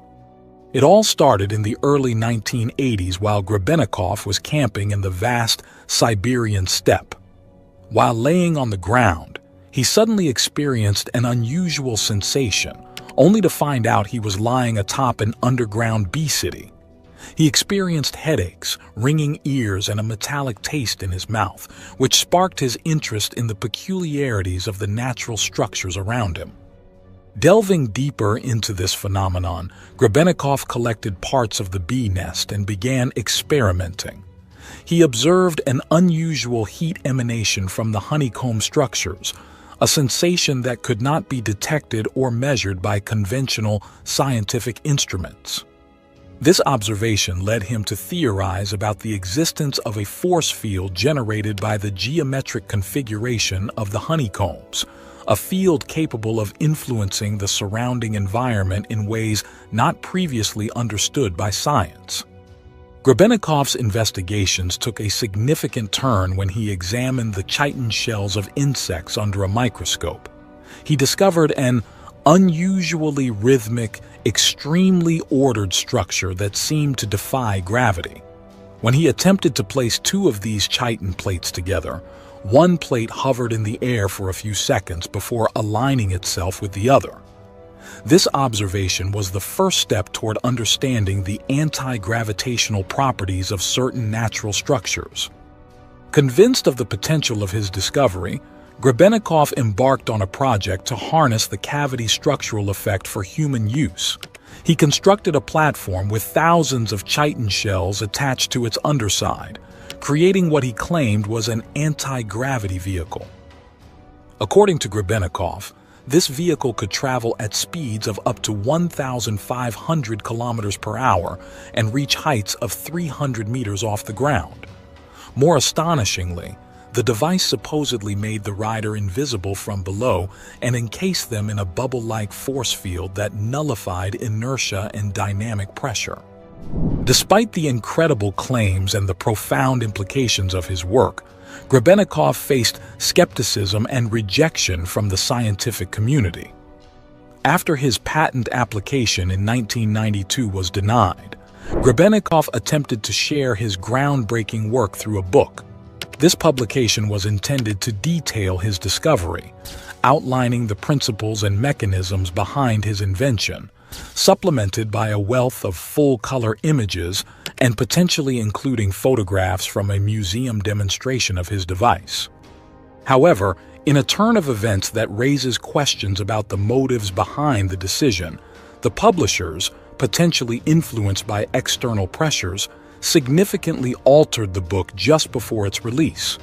It all started in the early 1980s while Grebennikov was camping in the vast Siberian steppe. While laying on the ground, he suddenly experienced an unusual sensation, only to find out he was lying atop an underground bee city. He experienced headaches, ringing ears, and a metallic taste in his mouth, which sparked his interest in the peculiarities of the natural structures around him. Delving deeper into this phenomenon, Grebennikov collected parts of the bee nest and began experimenting. He observed an unusual heat emanation from the honeycomb structures, a sensation that could not be detected or measured by conventional scientific instruments. This observation led him to theorize about the existence of a force field generated by the geometric configuration of the honeycombs, a field capable of influencing the surrounding environment in ways not previously understood by science. Grebennikov's investigations took a significant turn when he examined the chitin shells of insects under a microscope. He discovered an unusually rhythmic, extremely ordered structure that seemed to defy gravity. When he attempted to place two of these chitin plates together, one plate hovered in the air for a few seconds before aligning itself with the other. This observation was the first step toward understanding the anti-gravitational properties of certain natural structures. Convinced of the potential of his discovery, Grebennikov embarked on a project to harness the cavity structural effect for human use. He constructed a platform with thousands of chitin shells attached to its underside, creating what he claimed was an anti-gravity vehicle. According to Grebennikov, this vehicle could travel at speeds of up to 1,500 kilometers per hour and reach heights of 300 meters off the ground. More astonishingly, the device supposedly made the rider invisible from below and encased them in a bubble-like force field that nullified inertia and dynamic pressure. Despite the incredible claims and the profound implications of his work, Grebennikov faced skepticism and rejection from the scientific community. After his patent application in 1992 was denied, Grebennikov attempted to share his groundbreaking work through a book. This publication was intended to detail his discovery, outlining the principles and mechanisms behind his invention, supplemented by a wealth of full-color images and potentially including photographs from a museum demonstration of his device. However, in a turn of events that raises questions about the motives behind the decision, the publishers, potentially influenced by external pressures, significantly altered the book just before its release.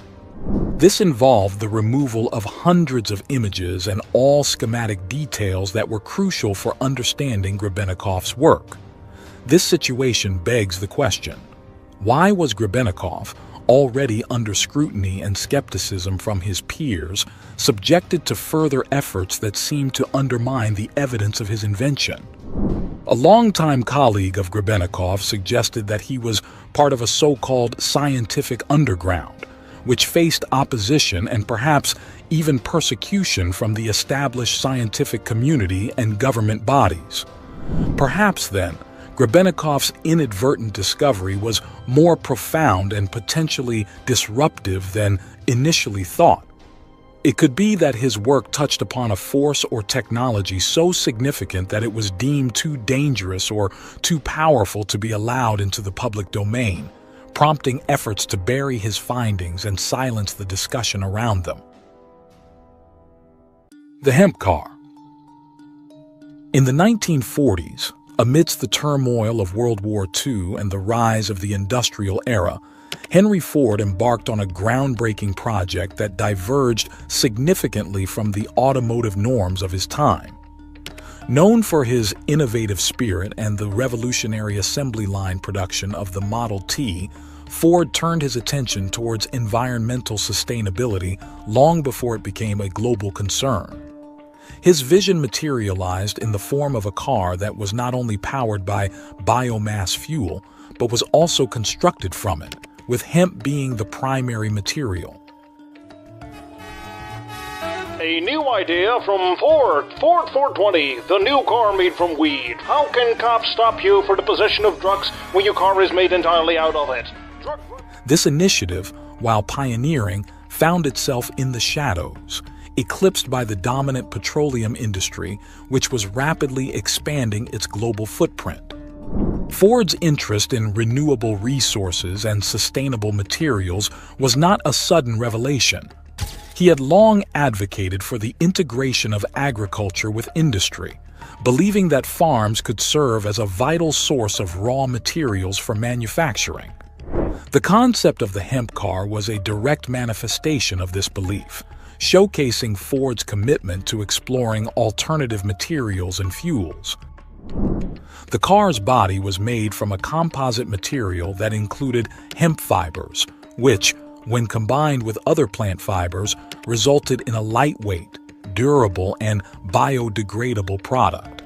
This involved the removal of hundreds of images and all schematic details that were crucial for understanding Grebennikov's work. This situation begs the question: why was Grebennikov, already under scrutiny and skepticism from his peers, subjected to further efforts that seemed to undermine the evidence of his invention? A longtime colleague of Grebennikov suggested that he was part of a so-called scientific underground, which faced opposition and perhaps even persecution from the established scientific community and government bodies. Perhaps then, Grebennikov's inadvertent discovery was more profound and potentially disruptive than initially thought. It could be that his work touched upon a force or technology so significant that it was deemed too dangerous or too powerful to be allowed into the public domain, prompting efforts to bury his findings and silence the discussion around them. The hemp car. In the 1940s, amidst the turmoil of World War II and the rise of the industrial era, Henry Ford embarked on a groundbreaking project that diverged significantly from the automotive norms of his time. Known for his innovative spirit and the revolutionary assembly line production of the Model T, Ford turned his attention towards environmental sustainability long before it became a global concern. His vision materialized in the form of a car that was not only powered by biomass fuel, but was also constructed from it, with hemp being the primary material. A new idea from Ford 420, the new car made from weed. How can cops stop you for the possession of drugs when your car is made entirely out of it? This initiative, while pioneering, found itself in the shadows, eclipsed by the dominant petroleum industry, which was rapidly expanding its global footprint. Ford's interest in renewable resources and sustainable materials was not a sudden revelation. He had long advocated for the integration of agriculture with industry, believing that farms could serve as a vital source of raw materials for manufacturing. The concept of the hemp car was a direct manifestation of this belief, showcasing Ford's commitment to exploring alternative materials and fuels. The car's body was made from a composite material that included hemp fibers, which, when combined with other plant fibers, resulted in a lightweight, durable, and biodegradable product.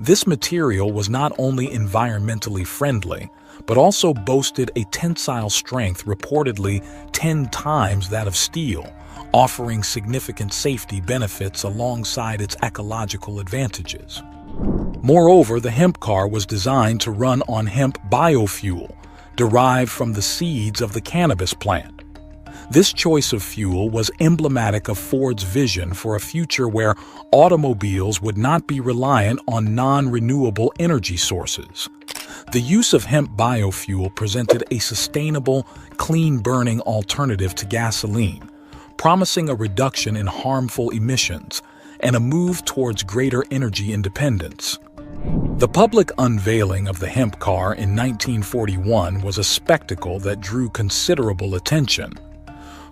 This material was not only environmentally friendly, but also boasted a tensile strength reportedly 10 times that of steel, offering significant safety benefits alongside its ecological advantages. Moreover, the hemp car was designed to run on hemp biofuel, derived from the seeds of the cannabis plant. This choice of fuel was emblematic of Ford's vision for a future where automobiles would not be reliant on non-renewable energy sources. The use of hemp biofuel presented a sustainable, clean-burning alternative to gasoline, promising a reduction in harmful emissions and a move towards greater energy independence. The public unveiling of the hemp car in 1941 was a spectacle that drew considerable attention.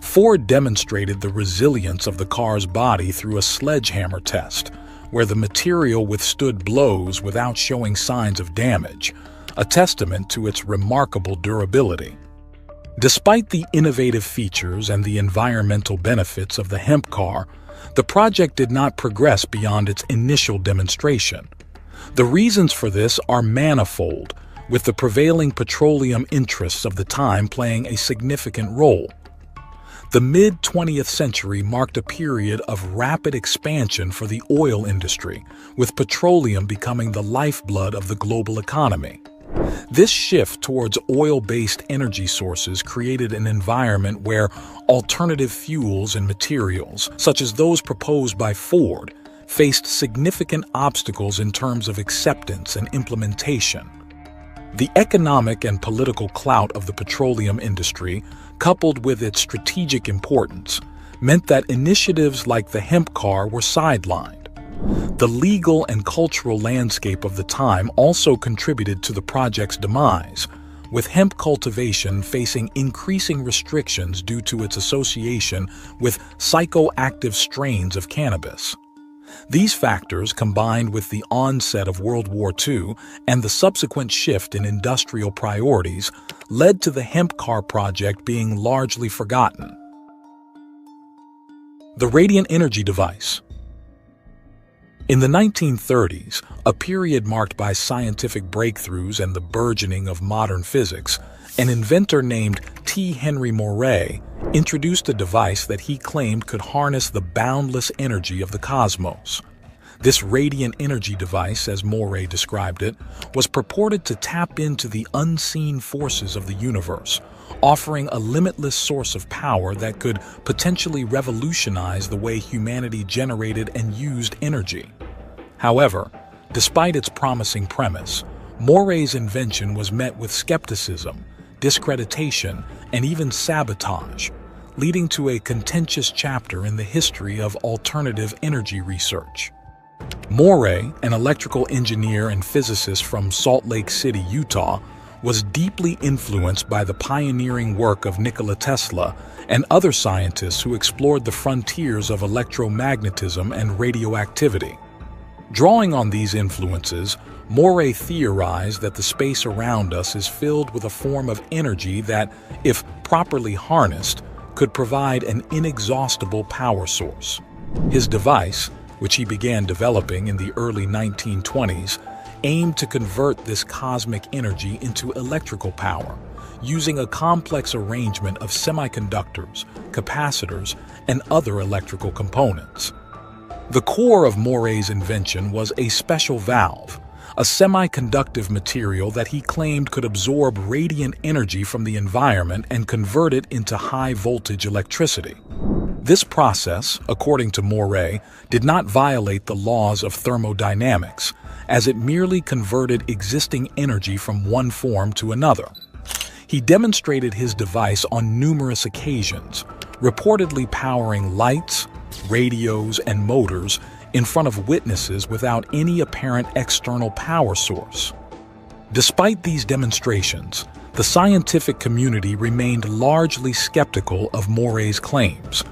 Ford demonstrated the resilience of the car's body through a sledgehammer test, where the material withstood blows without showing signs of damage, a testament to its remarkable durability. Despite the innovative features and the environmental benefits of the hemp car, the project did not progress beyond its initial demonstration. The reasons for this are manifold, with the prevailing petroleum interests of the time playing a significant role. The mid-20th century marked a period of rapid expansion for the oil industry, with petroleum becoming the lifeblood of the global economy. This shift towards oil-based energy sources created an environment where alternative fuels and materials, such as those proposed by Ford, faced significant obstacles in terms of acceptance and implementation. The economic and political clout of the petroleum industry, coupled with its strategic importance, meant that initiatives like the hemp car were sidelined. The legal and cultural landscape of the time also contributed to the project's demise, with hemp cultivation facing increasing restrictions due to its association with psychoactive strains of cannabis. These factors, combined with the onset of World War II and the subsequent shift in industrial priorities, led to the hemp car project being largely forgotten. The radiant energy device. In the 1930s, a period marked by scientific breakthroughs and the burgeoning of modern physics, an inventor named T. Henry Moray introduced a device that he claimed could harness the boundless energy of the cosmos. This radiant energy device, as Moray described it, was purported to tap into the unseen forces of the universe, offering a limitless source of power that could potentially revolutionize the way humanity generated and used energy. However, despite its promising premise, Moray's invention was met with skepticism, discreditation, and even sabotage, leading to a contentious chapter in the history of alternative energy research. Moray, an electrical engineer and physicist from Salt Lake City, Utah, was deeply influenced by the pioneering work of Nikola Tesla and other scientists who explored the frontiers of electromagnetism and radioactivity. Drawing on these influences, Moray theorized that the space around us is filled with a form of energy that, if properly harnessed, could provide an inexhaustible power source. His device, which he began developing in the early 1920s, aimed to convert this cosmic energy into electrical power, using a complex arrangement of semiconductors, capacitors, and other electrical components. The core of Moray's invention was a special valve, a semiconductive material that he claimed could absorb radiant energy from the environment and convert it into high-voltage electricity. This process, according to Moray, did not violate the laws of thermodynamics, as it merely converted existing energy from one form to another. He demonstrated his device on numerous occasions, reportedly powering lights, radios, and motors in front of witnesses without any apparent external power source. Despite these demonstrations, the scientific community remained largely skeptical of Moray's claims.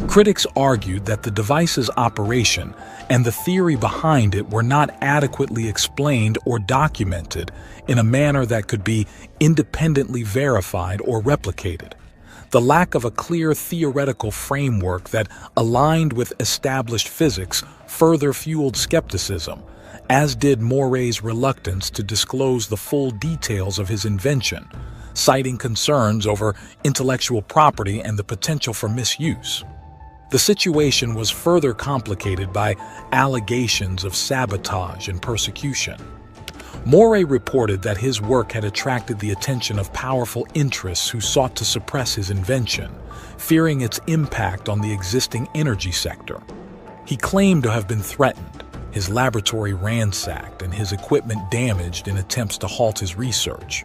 Critics argued that the device's operation and the theory behind it were not adequately explained or documented in a manner that could be independently verified or replicated. The lack of a clear theoretical framework that aligned with established physics further fueled skepticism, as did Moray's reluctance to disclose the full details of his invention, citing concerns over intellectual property and the potential for misuse. The situation was further complicated by allegations of sabotage and persecution. Moray reported that his work had attracted the attention of powerful interests who sought to suppress his invention, fearing its impact on the existing energy sector. He claimed to have been threatened, his laboratory ransacked, and his equipment damaged in attempts to halt his research.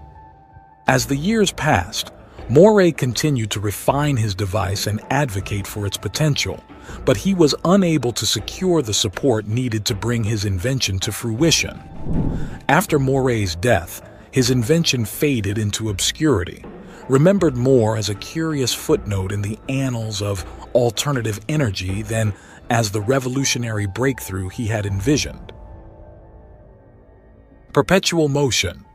As the years passed, Moray continued to refine his device and advocate for its potential, but he was unable to secure the support needed to bring his invention to fruition. After Moray's death, his invention faded into obscurity, remembered more as a curious footnote in the annals of alternative energy than as the revolutionary breakthrough he had envisioned. Perpetual motion.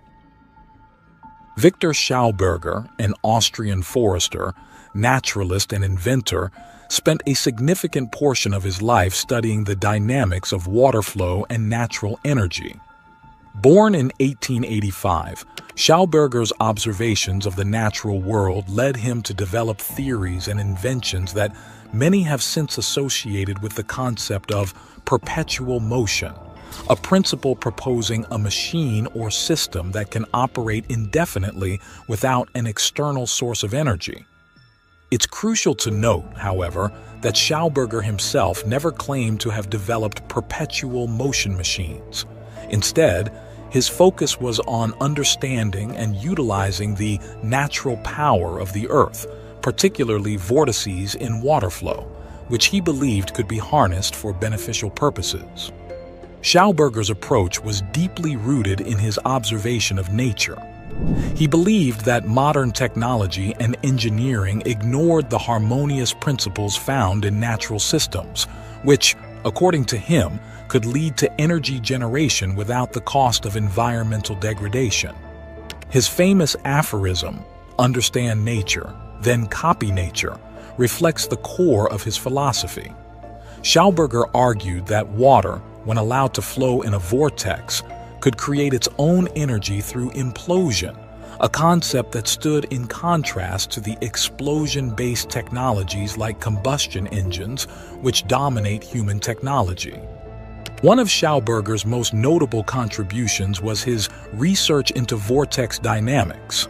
Victor Schauberger, an Austrian forester, naturalist, and inventor, spent a significant portion of his life studying the dynamics of water flow and natural energy. Born in 1885, Schauberger's observations of the natural world led him to develop theories and inventions that many have since associated with the concept of perpetual motion, a principle proposing a machine or system that can operate indefinitely without an external source of energy. It's crucial to note, however, that Schauberger himself never claimed to have developed perpetual motion machines. Instead, his focus was on understanding and utilizing the natural power of the Earth, particularly vortices in water flow, which he believed could be harnessed for beneficial purposes. Schauberger's approach was deeply rooted in his observation of nature. He believed that modern technology and engineering ignored the harmonious principles found in natural systems, which, according to him, could lead to energy generation without the cost of environmental degradation. His famous aphorism, "Understand nature, then copy nature," reflects the core of his philosophy. Schauberger argued that water, when allowed to flow in a vortex, could create its own energy through implosion, a concept that stood in contrast to the explosion-based technologies like combustion engines, which dominate human technology. One of Schauberger's most notable contributions was his research into vortex dynamics.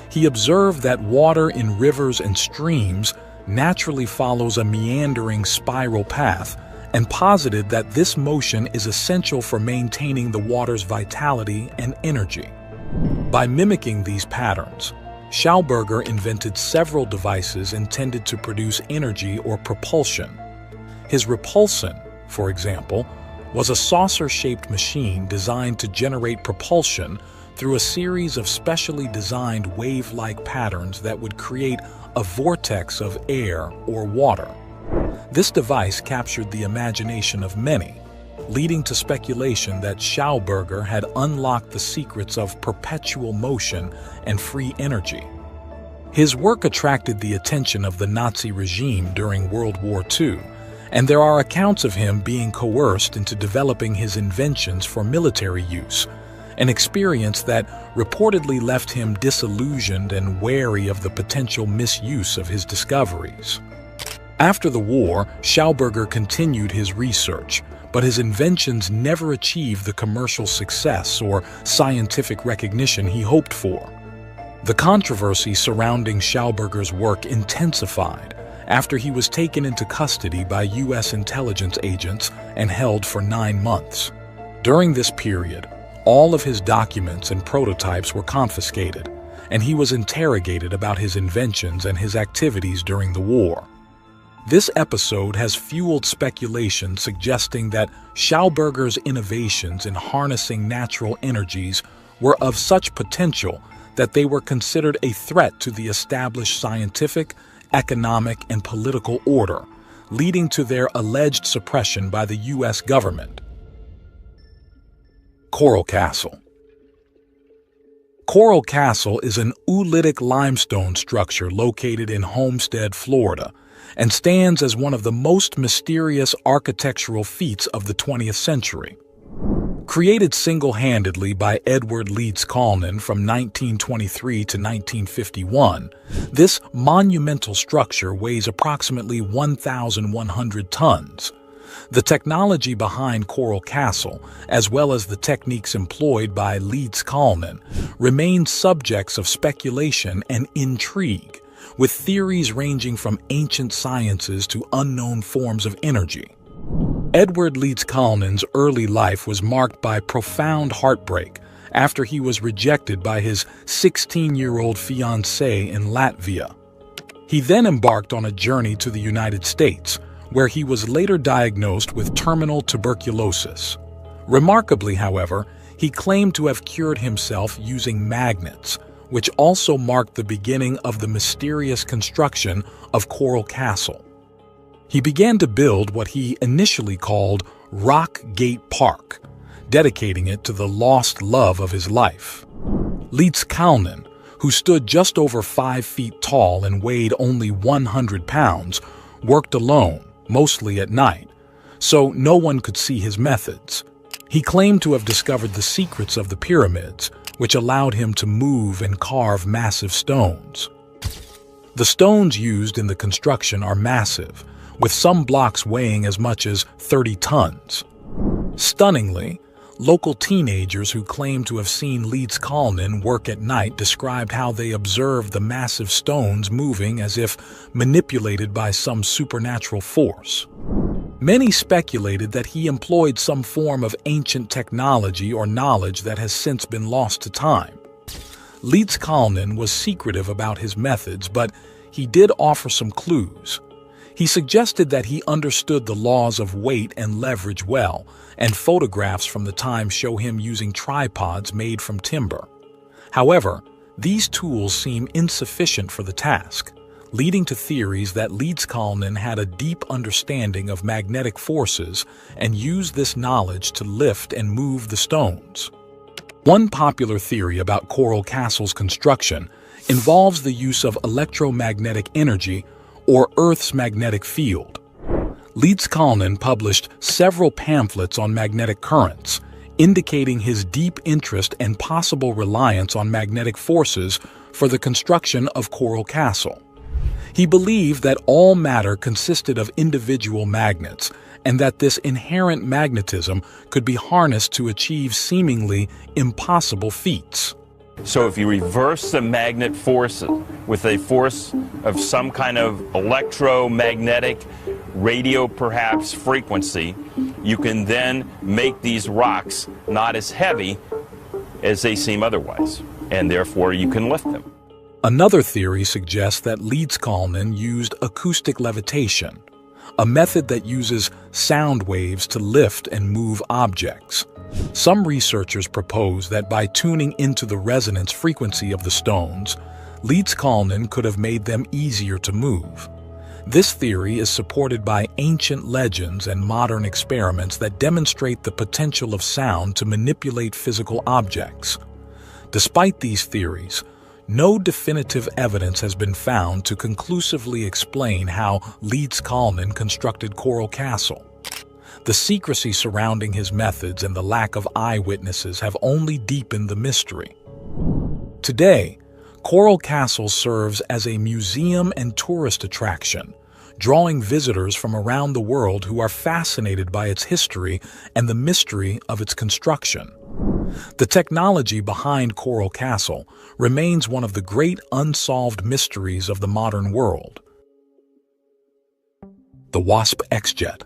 He observed that water in rivers and streams naturally follows a meandering spiral path, and posited that this motion is essential for maintaining the water's vitality and energy. By mimicking these patterns, Schauberger invented several devices intended to produce energy or propulsion. His repulsion, for example, was a saucer-shaped machine designed to generate propulsion through a series of specially designed wave-like patterns that would create a vortex of air or water. This device captured the imagination of many, leading to speculation that Schauberger had unlocked the secrets of perpetual motion and free energy. His work attracted the attention of the Nazi regime during World War II, and there are accounts of him being coerced into developing his inventions for military use, an experience that reportedly left him disillusioned and wary of the potential misuse of his discoveries. After the war, Schauberger continued his research, but his inventions never achieved the commercial success or scientific recognition he hoped for. The controversy surrounding Schauberger's work intensified after he was taken into custody by U.S. intelligence agents and held for 9 months. During this period, all of his documents and prototypes were confiscated, and he was interrogated about his inventions and his activities during the war. This episode has fueled speculation suggesting that Schauberger's innovations in harnessing natural energies were of such potential that they were considered a threat to the established scientific, economic, and political order, leading to their alleged suppression by the U.S. government. Coral Castle. Coral Castle is an oolitic limestone structure located in Homestead, Florida, and stands as one of the most mysterious architectural feats of the 20th century. Created single-handedly by Edward Leeds Calnan from 1923 to 1951, this monumental structure weighs approximately 1,100 tons. The technology behind Coral Castle, as well as the techniques employed by Leeds Calnan, remain subjects of speculation and intrigue, with theories ranging from ancient sciences to unknown forms of energy. Edward Leeds Calnan's early life was marked by profound heartbreak after he was rejected by his 16-year-old fiancée in Latvia. He then embarked on a journey to the United States, where he was later diagnosed with terminal tuberculosis. Remarkably, however, he claimed to have cured himself using magnets, which also marked the beginning of the mysterious construction of Coral Castle. He began to build what he initially called Rock Gate Park, dedicating it to the lost love of his life. Leeds Calnan, who stood just over 5 feet tall and weighed only 100 pounds, worked alone, mostly at night, so no one could see his methods. He claimed to have discovered the secrets of the pyramids, which allowed him to move and carve massive stones. The stones used in the construction are massive, with some blocks weighing as much as 30 tons. Stunningly, local teenagers who claimed to have seen Leeds Calnan work at night described how they observed the massive stones moving as if manipulated by some supernatural force. Many speculated that he employed some form of ancient technology or knowledge that has since been lost to time. Leeds-Kalnin was secretive about his methods, but he did offer some clues. He suggested that he understood the laws of weight and leverage well, and photographs from the time show him using tripods made from timber. However, these tools seem insufficient for the task, leading to theories that Leeds-Kalnin had a deep understanding of magnetic forces and used this knowledge to lift and move the stones. One popular theory about Coral Castle's construction involves the use of electromagnetic energy or Earth's magnetic field. Leeds-Kalnin published several pamphlets on magnetic currents, indicating his deep interest and possible reliance on magnetic forces for the construction of Coral Castle. He believed that all matter consisted of individual magnets and that this inherent magnetism could be harnessed to achieve seemingly impossible feats. So if you reverse the magnet force with a force of some kind of electromagnetic, radio perhaps, frequency, you can then make these rocks not as heavy as they seem otherwise, and therefore you can lift them. Another theory suggests that Leeds-Kalnin used acoustic levitation, a method that uses sound waves to lift and move objects. Some researchers propose that by tuning into the resonance frequency of the stones, Leeds-Kalnin could have made them easier to move. This theory is supported by ancient legends and modern experiments that demonstrate the potential of sound to manipulate physical objects. Despite these theories, no definitive evidence has been found to conclusively explain how Leeds-Kalnin constructed Coral Castle. The secrecy surrounding his methods and the lack of eyewitnesses have only deepened the mystery. Today, Coral Castle serves as a museum and tourist attraction, drawing visitors from around the world who are fascinated by its history and the mystery of its construction. The technology behind Coral Castle remains one of the great unsolved mysteries of the modern world. The WASP X-Jet.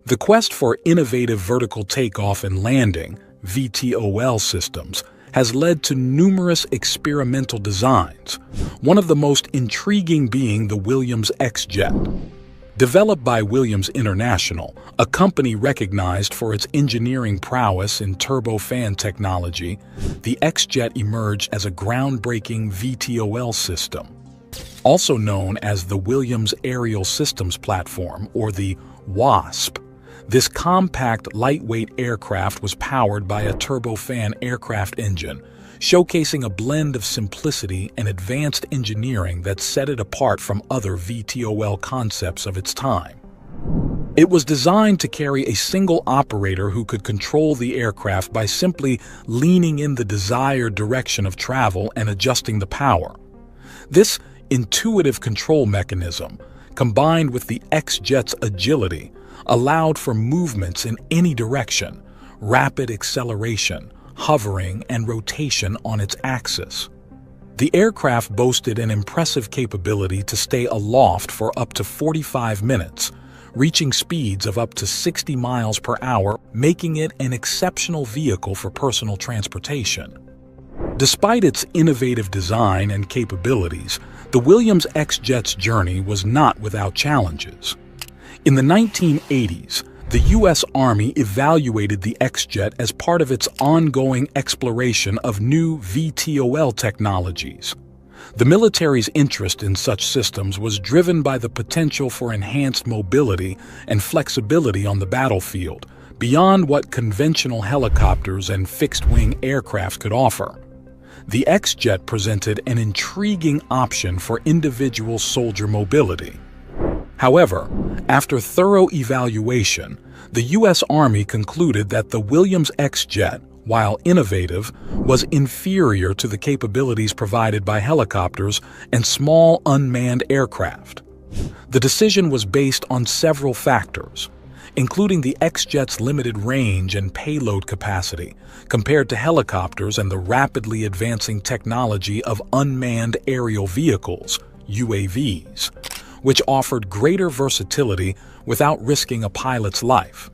The quest for innovative vertical takeoff and landing, VTOL systems, has led to numerous experimental designs, one of the most intriguing being the Williams X-Jet. Developed by Williams International, a company recognized for its engineering prowess in turbofan technology, the X-Jet emerged as a groundbreaking VTOL system. Also known as the Williams Aerial Systems Platform, or the WASP, this compact, lightweight aircraft was powered by a turbofan aircraft engine, showcasing a blend of simplicity and advanced engineering that set it apart from other VTOL concepts of its time. It was designed to carry a single operator who could control the aircraft by simply leaning in the desired direction of travel and adjusting the power. This intuitive control mechanism, combined with the X-Jet's agility, allowed for movements in any direction, rapid acceleration, hovering, and rotation on its axis. The aircraft boasted an impressive capability to stay aloft for up to 45 minutes, reaching speeds of up to 60 miles per hour, making it an exceptional vehicle for personal transportation. Despite its innovative design and capabilities, the Williams X-Jet's journey was not without challenges. In the 1980s, the U.S. Army evaluated the X-Jet as part of its ongoing exploration of new VTOL technologies. The military's interest in such systems was driven by the potential for enhanced mobility and flexibility on the battlefield, beyond what conventional helicopters and fixed-wing aircraft could offer. The X-Jet presented an intriguing option for individual soldier mobility. However, after thorough evaluation, the U.S. Army concluded that the Williams X-Jet, while innovative, was inferior to the capabilities provided by helicopters and small unmanned aircraft. The decision was based on several factors, including the X-Jet's limited range and payload capacity compared to helicopters and the rapidly advancing technology of unmanned aerial vehicles, UAVs, which offered greater versatility without risking a pilot's life.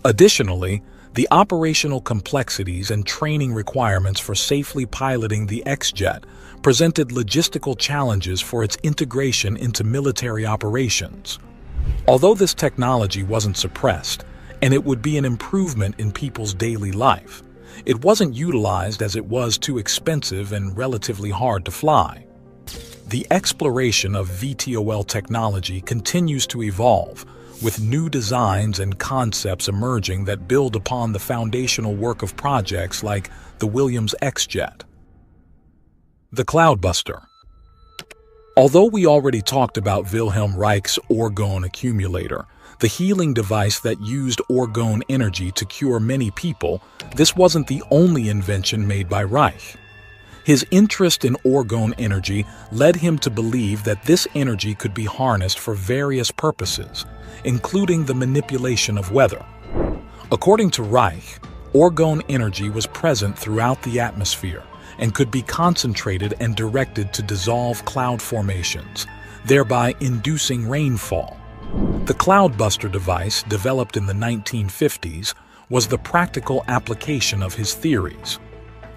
Additionally, the operational complexities and training requirements for safely piloting the X-Jet presented logistical challenges for its integration into military operations. Although this technology wasn't suppressed, and it would be an improvement in people's daily life, it wasn't utilized as it was too expensive and relatively hard to fly. The exploration of VTOL technology continues to evolve, with new designs and concepts emerging that build upon the foundational work of projects like the Williams X-Jet. The Cloudbuster. Although we already talked about Wilhelm Reich's orgone accumulator, the healing device that used orgone energy to cure many people, this wasn't the only invention made by Reich. His interest in orgone energy led him to believe that this energy could be harnessed for various purposes, including the manipulation of weather. According to Reich, orgone energy was present throughout the atmosphere and could be concentrated and directed to dissolve cloud formations, thereby inducing rainfall. The Cloudbuster device, developed in the 1950s, was the practical application of his theories.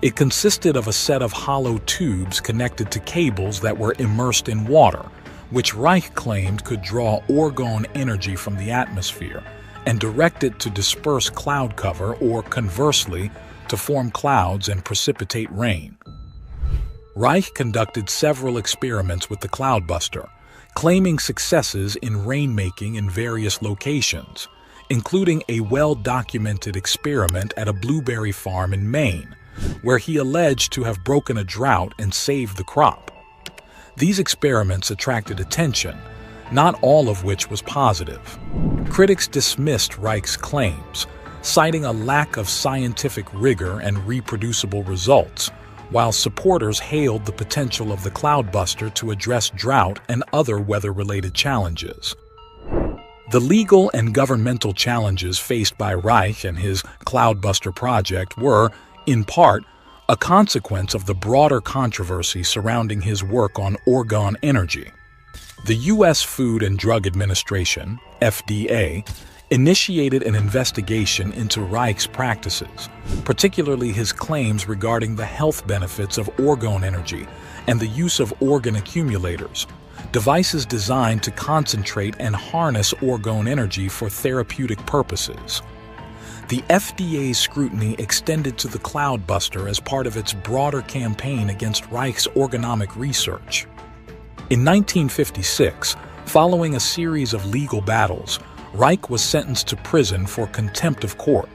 It consisted of a set of hollow tubes connected to cables that were immersed in water, which Reich claimed could draw orgone energy from the atmosphere and direct it to disperse cloud cover, or conversely, to form clouds and precipitate rain. Reich conducted several experiments with the Cloudbuster, claiming successes in rainmaking in various locations, including a well-documented experiment at a blueberry farm in Maine, where he alleged to have broken a drought and saved the crop. These experiments attracted attention, not all of which was positive. Critics dismissed Reich's claims, citing a lack of scientific rigor and reproducible results, while supporters hailed the potential of the Cloudbuster to address drought and other weather-related challenges. The legal and governmental challenges faced by Reich and his Cloudbuster project were, in part, a consequence of the broader controversy surrounding his work on orgone energy. The U.S. Food and Drug Administration, FDA, initiated an investigation into Reich's practices, particularly his claims regarding the health benefits of orgone energy and the use of organ accumulators, devices designed to concentrate and harness orgone energy for therapeutic purposes. The FDA's scrutiny extended to the Cloudbuster as part of its broader campaign against Reich's orgonomic research. In 1956, following a series of legal battles, Reich was sentenced to prison for contempt of court,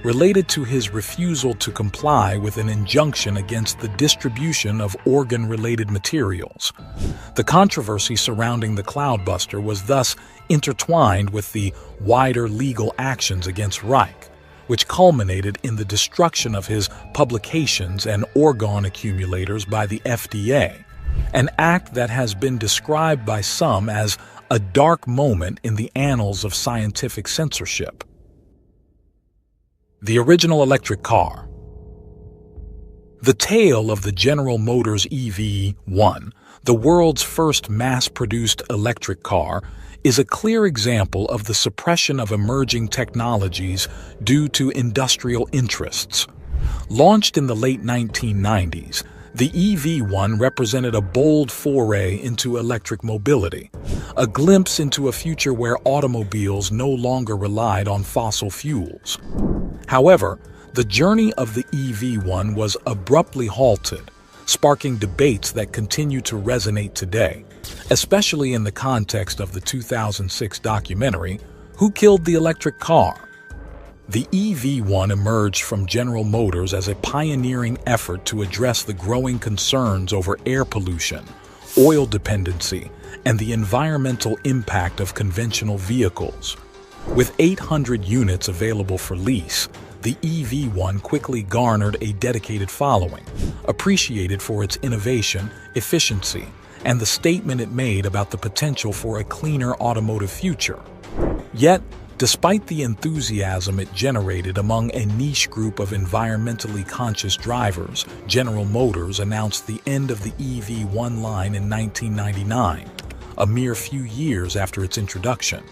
related to his refusal to comply with an injunction against the distribution of organ-related materials. The controversy surrounding the Cloudbuster was thus intertwined with the wider legal actions against Reich, which culminated in the destruction of his publications and orgone accumulators by the FDA, an act that has been described by some as a dark moment in the annals of scientific censorship. The original electric car. The tale of the General Motors EV-1, the world's first mass-produced electric car, is a clear example of the suppression of emerging technologies due to industrial interests. Launched in the late 1990s, the EV-1 represented a bold foray into electric mobility, a glimpse into a future where automobiles no longer relied on fossil fuels. However, the journey of the EV-1 was abruptly halted, sparking debates that continue to resonate today, especially in the context of the 2006 documentary, Who Killed the Electric Car? The EV-1 emerged from General Motors as a pioneering effort to address the growing concerns over air pollution, oil dependency, and the environmental impact of conventional vehicles. With 800 units available for lease, the EV-1 quickly garnered a dedicated following, appreciated for its innovation, efficiency, and the statement it made about the potential for a cleaner automotive future. Yet, despite the enthusiasm it generated among a niche group of environmentally conscious drivers, General Motors announced the end of the EV-1 line in 1999, a mere few years after its introduction.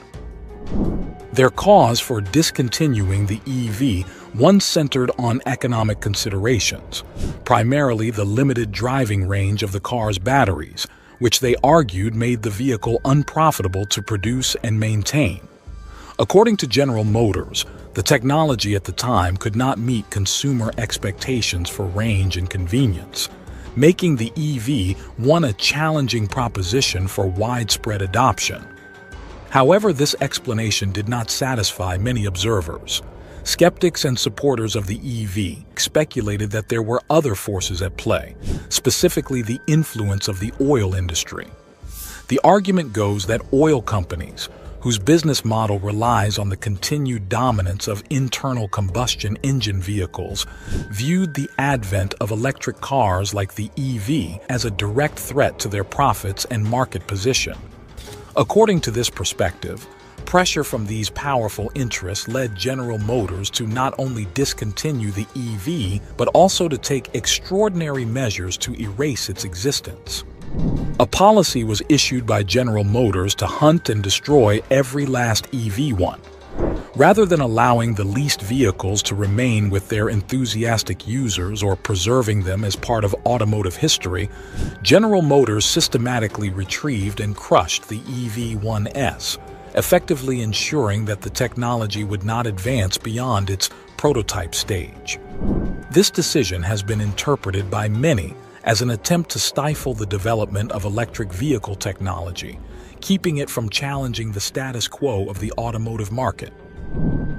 Their cause for discontinuing the EV once centered on economic considerations, primarily the limited driving range of the car's batteries, which they argued made the vehicle unprofitable to produce and maintain. According to General Motors, the technology at the time could not meet consumer expectations for range and convenience, making the EV a challenging proposition for widespread adoption. However, this explanation did not satisfy many observers. Skeptics and supporters of the EV speculated that there were other forces at play, specifically the influence of the oil industry. The argument goes that oil companies, whose business model relies on the continued dominance of internal combustion engine vehicles, viewed the advent of electric cars like the EV as a direct threat to their profits and market position. According to this perspective, pressure from these powerful interests led General Motors to not only discontinue the EV, but also to take extraordinary measures to erase its existence. A policy was issued by General Motors to hunt and destroy every last EV one. Rather than allowing the leased vehicles to remain with their enthusiastic users or preserving them as part of automotive history, General Motors systematically retrieved and crushed the EV1S, effectively ensuring that the technology would not advance beyond its prototype stage. This decision has been interpreted by many as an attempt to stifle the development of electric vehicle technology, keeping it from challenging the status quo of the automotive market.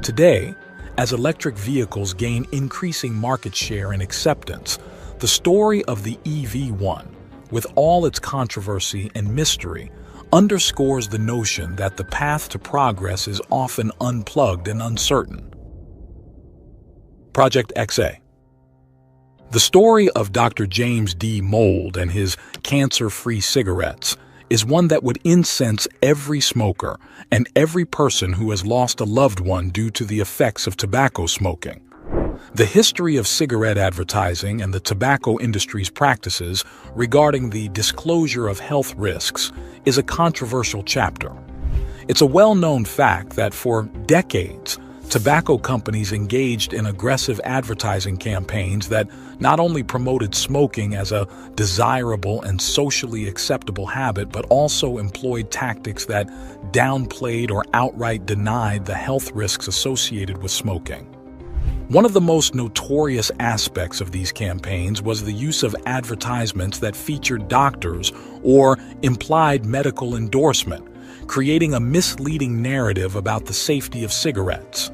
Today, as electric vehicles gain increasing market share and acceptance, the story of the EV1, with all its controversy and mystery, underscores the notion that the path to progress is often unplugged and uncertain. Project XA. The story of Dr. James D. Mould and his cancer-free cigarettes is one that would incense every smoker and every person who has lost a loved one due to the effects of tobacco smoking. The history of cigarette advertising and the tobacco industry's practices regarding the disclosure of health risks is a controversial chapter. It's a well-known fact that for decades, tobacco companies engaged in aggressive advertising campaigns that not only promoted smoking as a desirable and socially acceptable habit, but also employed tactics that downplayed or outright denied the health risks associated with smoking. One of the most notorious aspects of these campaigns was the use of advertisements that featured doctors or implied medical endorsement, creating a misleading narrative about the safety of cigarettes.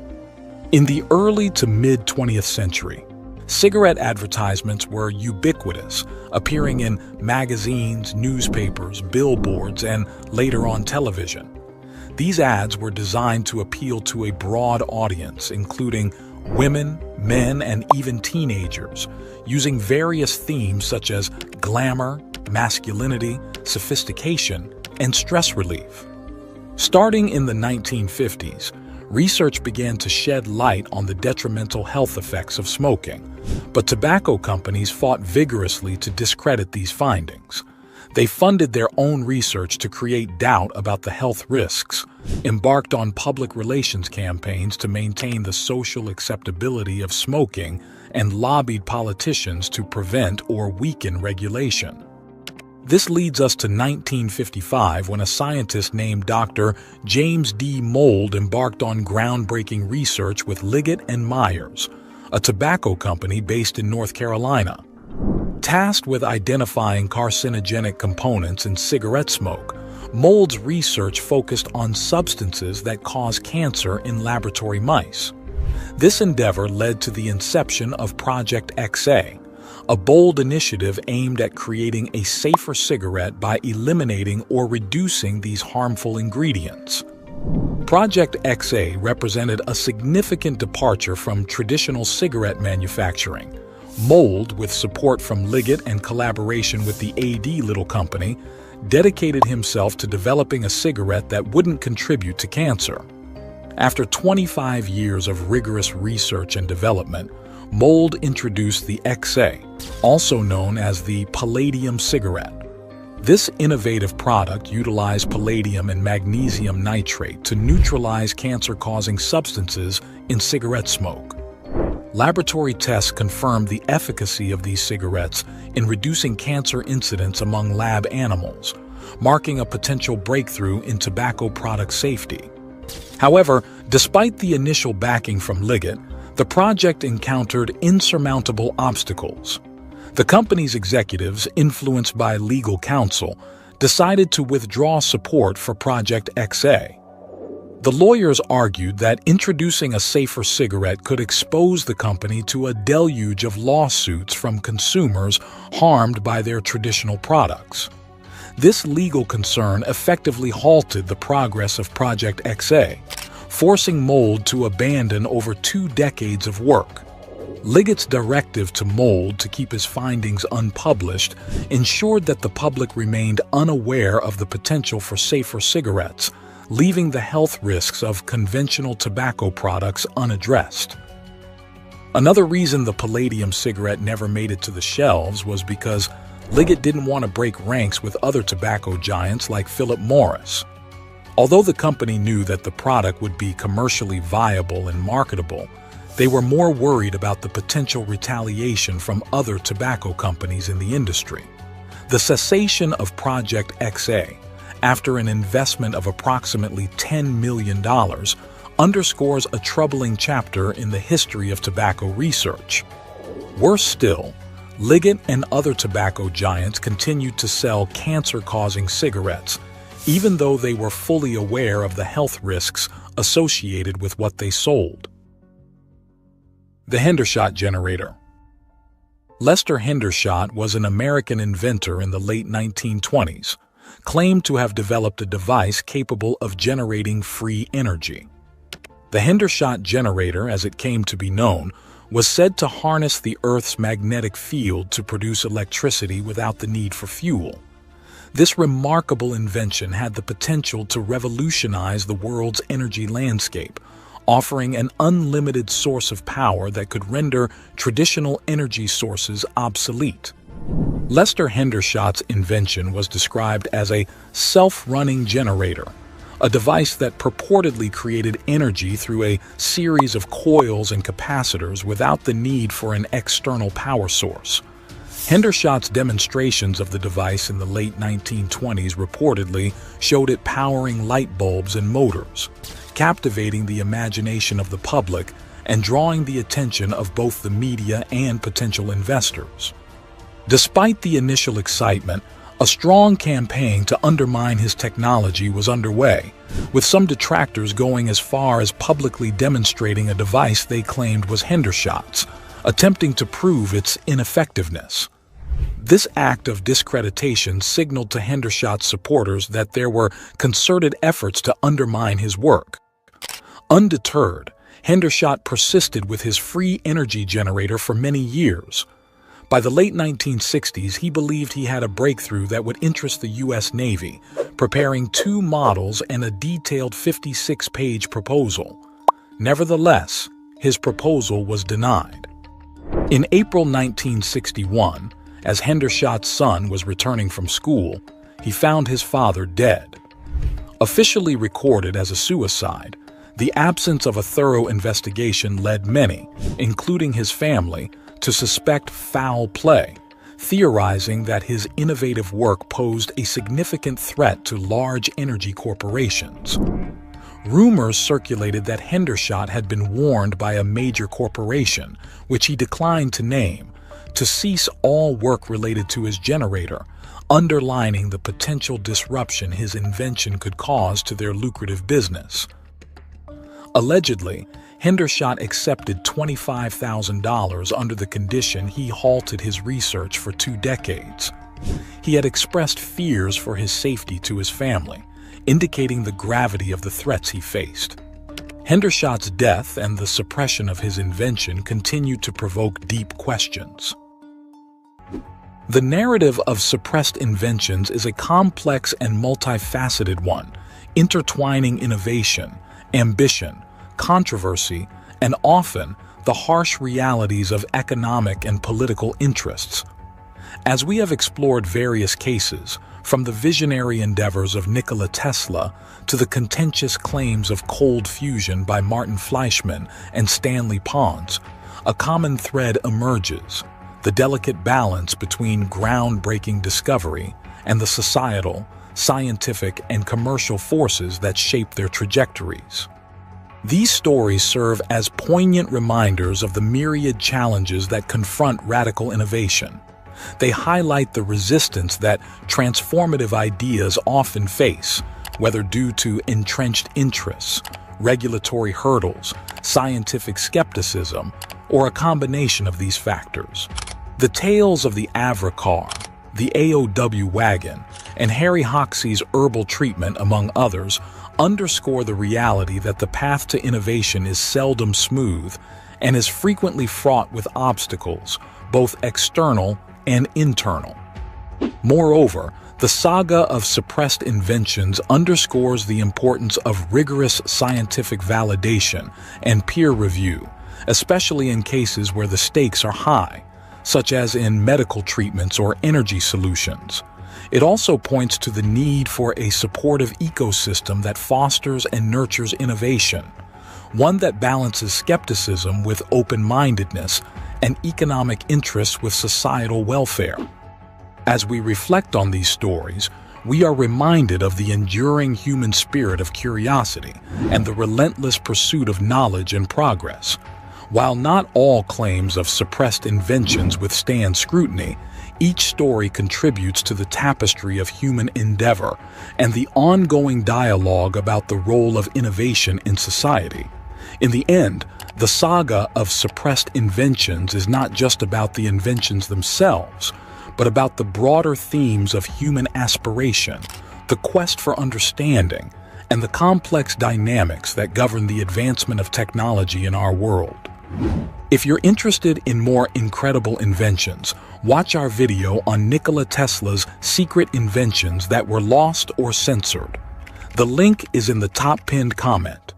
In the early to mid-20th century, cigarette advertisements were ubiquitous, appearing in magazines, newspapers, billboards, and later on television. These ads were designed to appeal to a broad audience, including women, men, and even teenagers, using various themes such as glamour, masculinity, sophistication, and stress relief. Starting in the 1950s, research began to shed light on the detrimental health effects of smoking, but tobacco companies fought vigorously to discredit these findings. They funded their own research to create doubt about the health risks, embarked on public relations campaigns to maintain the social acceptability of smoking, and lobbied politicians to prevent or weaken regulation. This leads us to 1955, when a scientist named Dr. James D. Mould embarked on groundbreaking research with Liggett and Myers, a tobacco company based in North Carolina. Tasked with identifying carcinogenic components in cigarette smoke, Mould's research focused on substances that cause cancer in laboratory mice. This endeavor led to the inception of Project XA, a bold initiative aimed at creating a safer cigarette by eliminating or reducing these harmful ingredients. Project XA represented a significant departure from traditional cigarette manufacturing. Mould, with support from Liggett and collaboration with the AD Little Company, dedicated himself to developing a cigarette that wouldn't contribute to cancer. After 25 years of rigorous research and development, Mould introduced the XA, also known as the Palladium cigarette. This innovative product utilized palladium and magnesium nitrate to neutralize cancer-causing substances in cigarette smoke. Laboratory tests confirmed the efficacy of these cigarettes in reducing cancer incidence among lab animals, marking a potential breakthrough in tobacco product safety. However, despite the initial backing from Liggett, the project encountered insurmountable obstacles. The company's executives, influenced by legal counsel, decided to withdraw support for Project XA. The lawyers argued that introducing a safer cigarette could expose the company to a deluge of lawsuits from consumers harmed by their traditional products. This legal concern effectively halted the progress of Project XA, forcing Mold to abandon over 2 decades of work. Liggett's directive to Mold to keep his findings unpublished ensured that the public remained unaware of the potential for safer cigarettes, leaving the health risks of conventional tobacco products unaddressed. Another reason the palladium cigarette never made it to the shelves was because Liggett didn't want to break ranks with other tobacco giants like Philip Morris. Although the company knew that the product would be commercially viable and marketable, they were more worried about the potential retaliation from other tobacco companies in the industry. The cessation of Project XA, after an investment of approximately $10 million, underscores a troubling chapter in the history of tobacco research. Worse still, Liggett and other tobacco giants continued to sell cancer-causing cigarettes, even though they were fully aware of the health risks associated with what they sold. The Hendershot generator. Lester Hendershot was an American inventor in the late 1920s, claimed to have developed a device capable of generating free energy. The Hendershot generator, as it came to be known, was said to harness the Earth's magnetic field to produce electricity without the need for fuel. This remarkable invention had the potential to revolutionize the world's energy landscape, offering an unlimited source of power that could render traditional energy sources obsolete. Lester Hendershot's invention was described as a self-running generator, a device that purportedly created energy through a series of coils and capacitors without the need for an external power source. Hendershot's demonstrations of the device in the late 1920s reportedly showed it powering light bulbs and motors, captivating the imagination of the public and drawing the attention of both the media and potential investors. Despite the initial excitement, a strong campaign to undermine his technology was underway, with some detractors going as far as publicly demonstrating a device they claimed was Hendershot's, attempting to prove its ineffectiveness. This act of discreditation signaled to Hendershot's supporters that there were concerted efforts to undermine his work. Undeterred, Hendershot persisted with his free energy generator for many years. By the late 1960s, he believed he had a breakthrough that would interest the U.S. Navy, preparing 2 models and a detailed 56-page proposal. Nevertheless, his proposal was denied. In April 1961, as Hendershot's son was returning from school, he found his father dead. Officially recorded as a suicide, the absence of a thorough investigation led many, including his family, to suspect foul play, theorizing that his innovative work posed a significant threat to large energy corporations. Rumors circulated that Hendershot had been warned by a major corporation, which he declined to name, to cease all work related to his generator, underlining the potential disruption his invention could cause to their lucrative business. Allegedly, Hendershot accepted $25,000 under the condition he halted his research for 2 decades. He had expressed fears for his safety to his family, indicating the gravity of the threats he faced. Hendershot's death and the suppression of his invention continued to provoke deep questions. The narrative of suppressed inventions is a complex and multifaceted one, intertwining innovation, ambition, controversy, and often the harsh realities of economic and political interests. As we have explored various cases, From the visionary endeavors of Nikola Tesla to the contentious claims of cold fusion by Martin Fleischmann and Stanley Pons, a common thread emerges: the delicate balance between groundbreaking discovery and the societal, scientific, and commercial forces that shape their trajectories. These stories serve as poignant reminders of the myriad challenges that confront radical innovation. They highlight the resistance that transformative ideas often face, whether due to entrenched interests, regulatory hurdles, scientific skepticism, or a combination of these factors. The tales of the Avra car, the AOW wagon, and Harry Hoxsey's herbal treatment, among others, underscore the reality that the path to innovation is seldom smooth and is frequently fraught with obstacles, both external and internal. Moreover, the saga of suppressed inventions underscores the importance of rigorous scientific validation and peer review, especially in cases where the stakes are high, such as in medical treatments or energy solutions. It also points to the need for a supportive ecosystem that fosters and nurtures innovation, one that balances skepticism with open-mindedness and economic interests with societal welfare. As we reflect on these stories, we are reminded of the enduring human spirit of curiosity and the relentless pursuit of knowledge and progress. While not all claims of suppressed inventions withstand scrutiny, each story contributes to the tapestry of human endeavor and the ongoing dialogue about the role of innovation in society. In the end, the saga of suppressed inventions is not just about the inventions themselves, but about the broader themes of human aspiration, the quest for understanding, and the complex dynamics that govern the advancement of technology in our world. If you're interested in more incredible inventions, watch our video on Nikola Tesla's secret inventions that were lost or censored. The link is in the top pinned comment.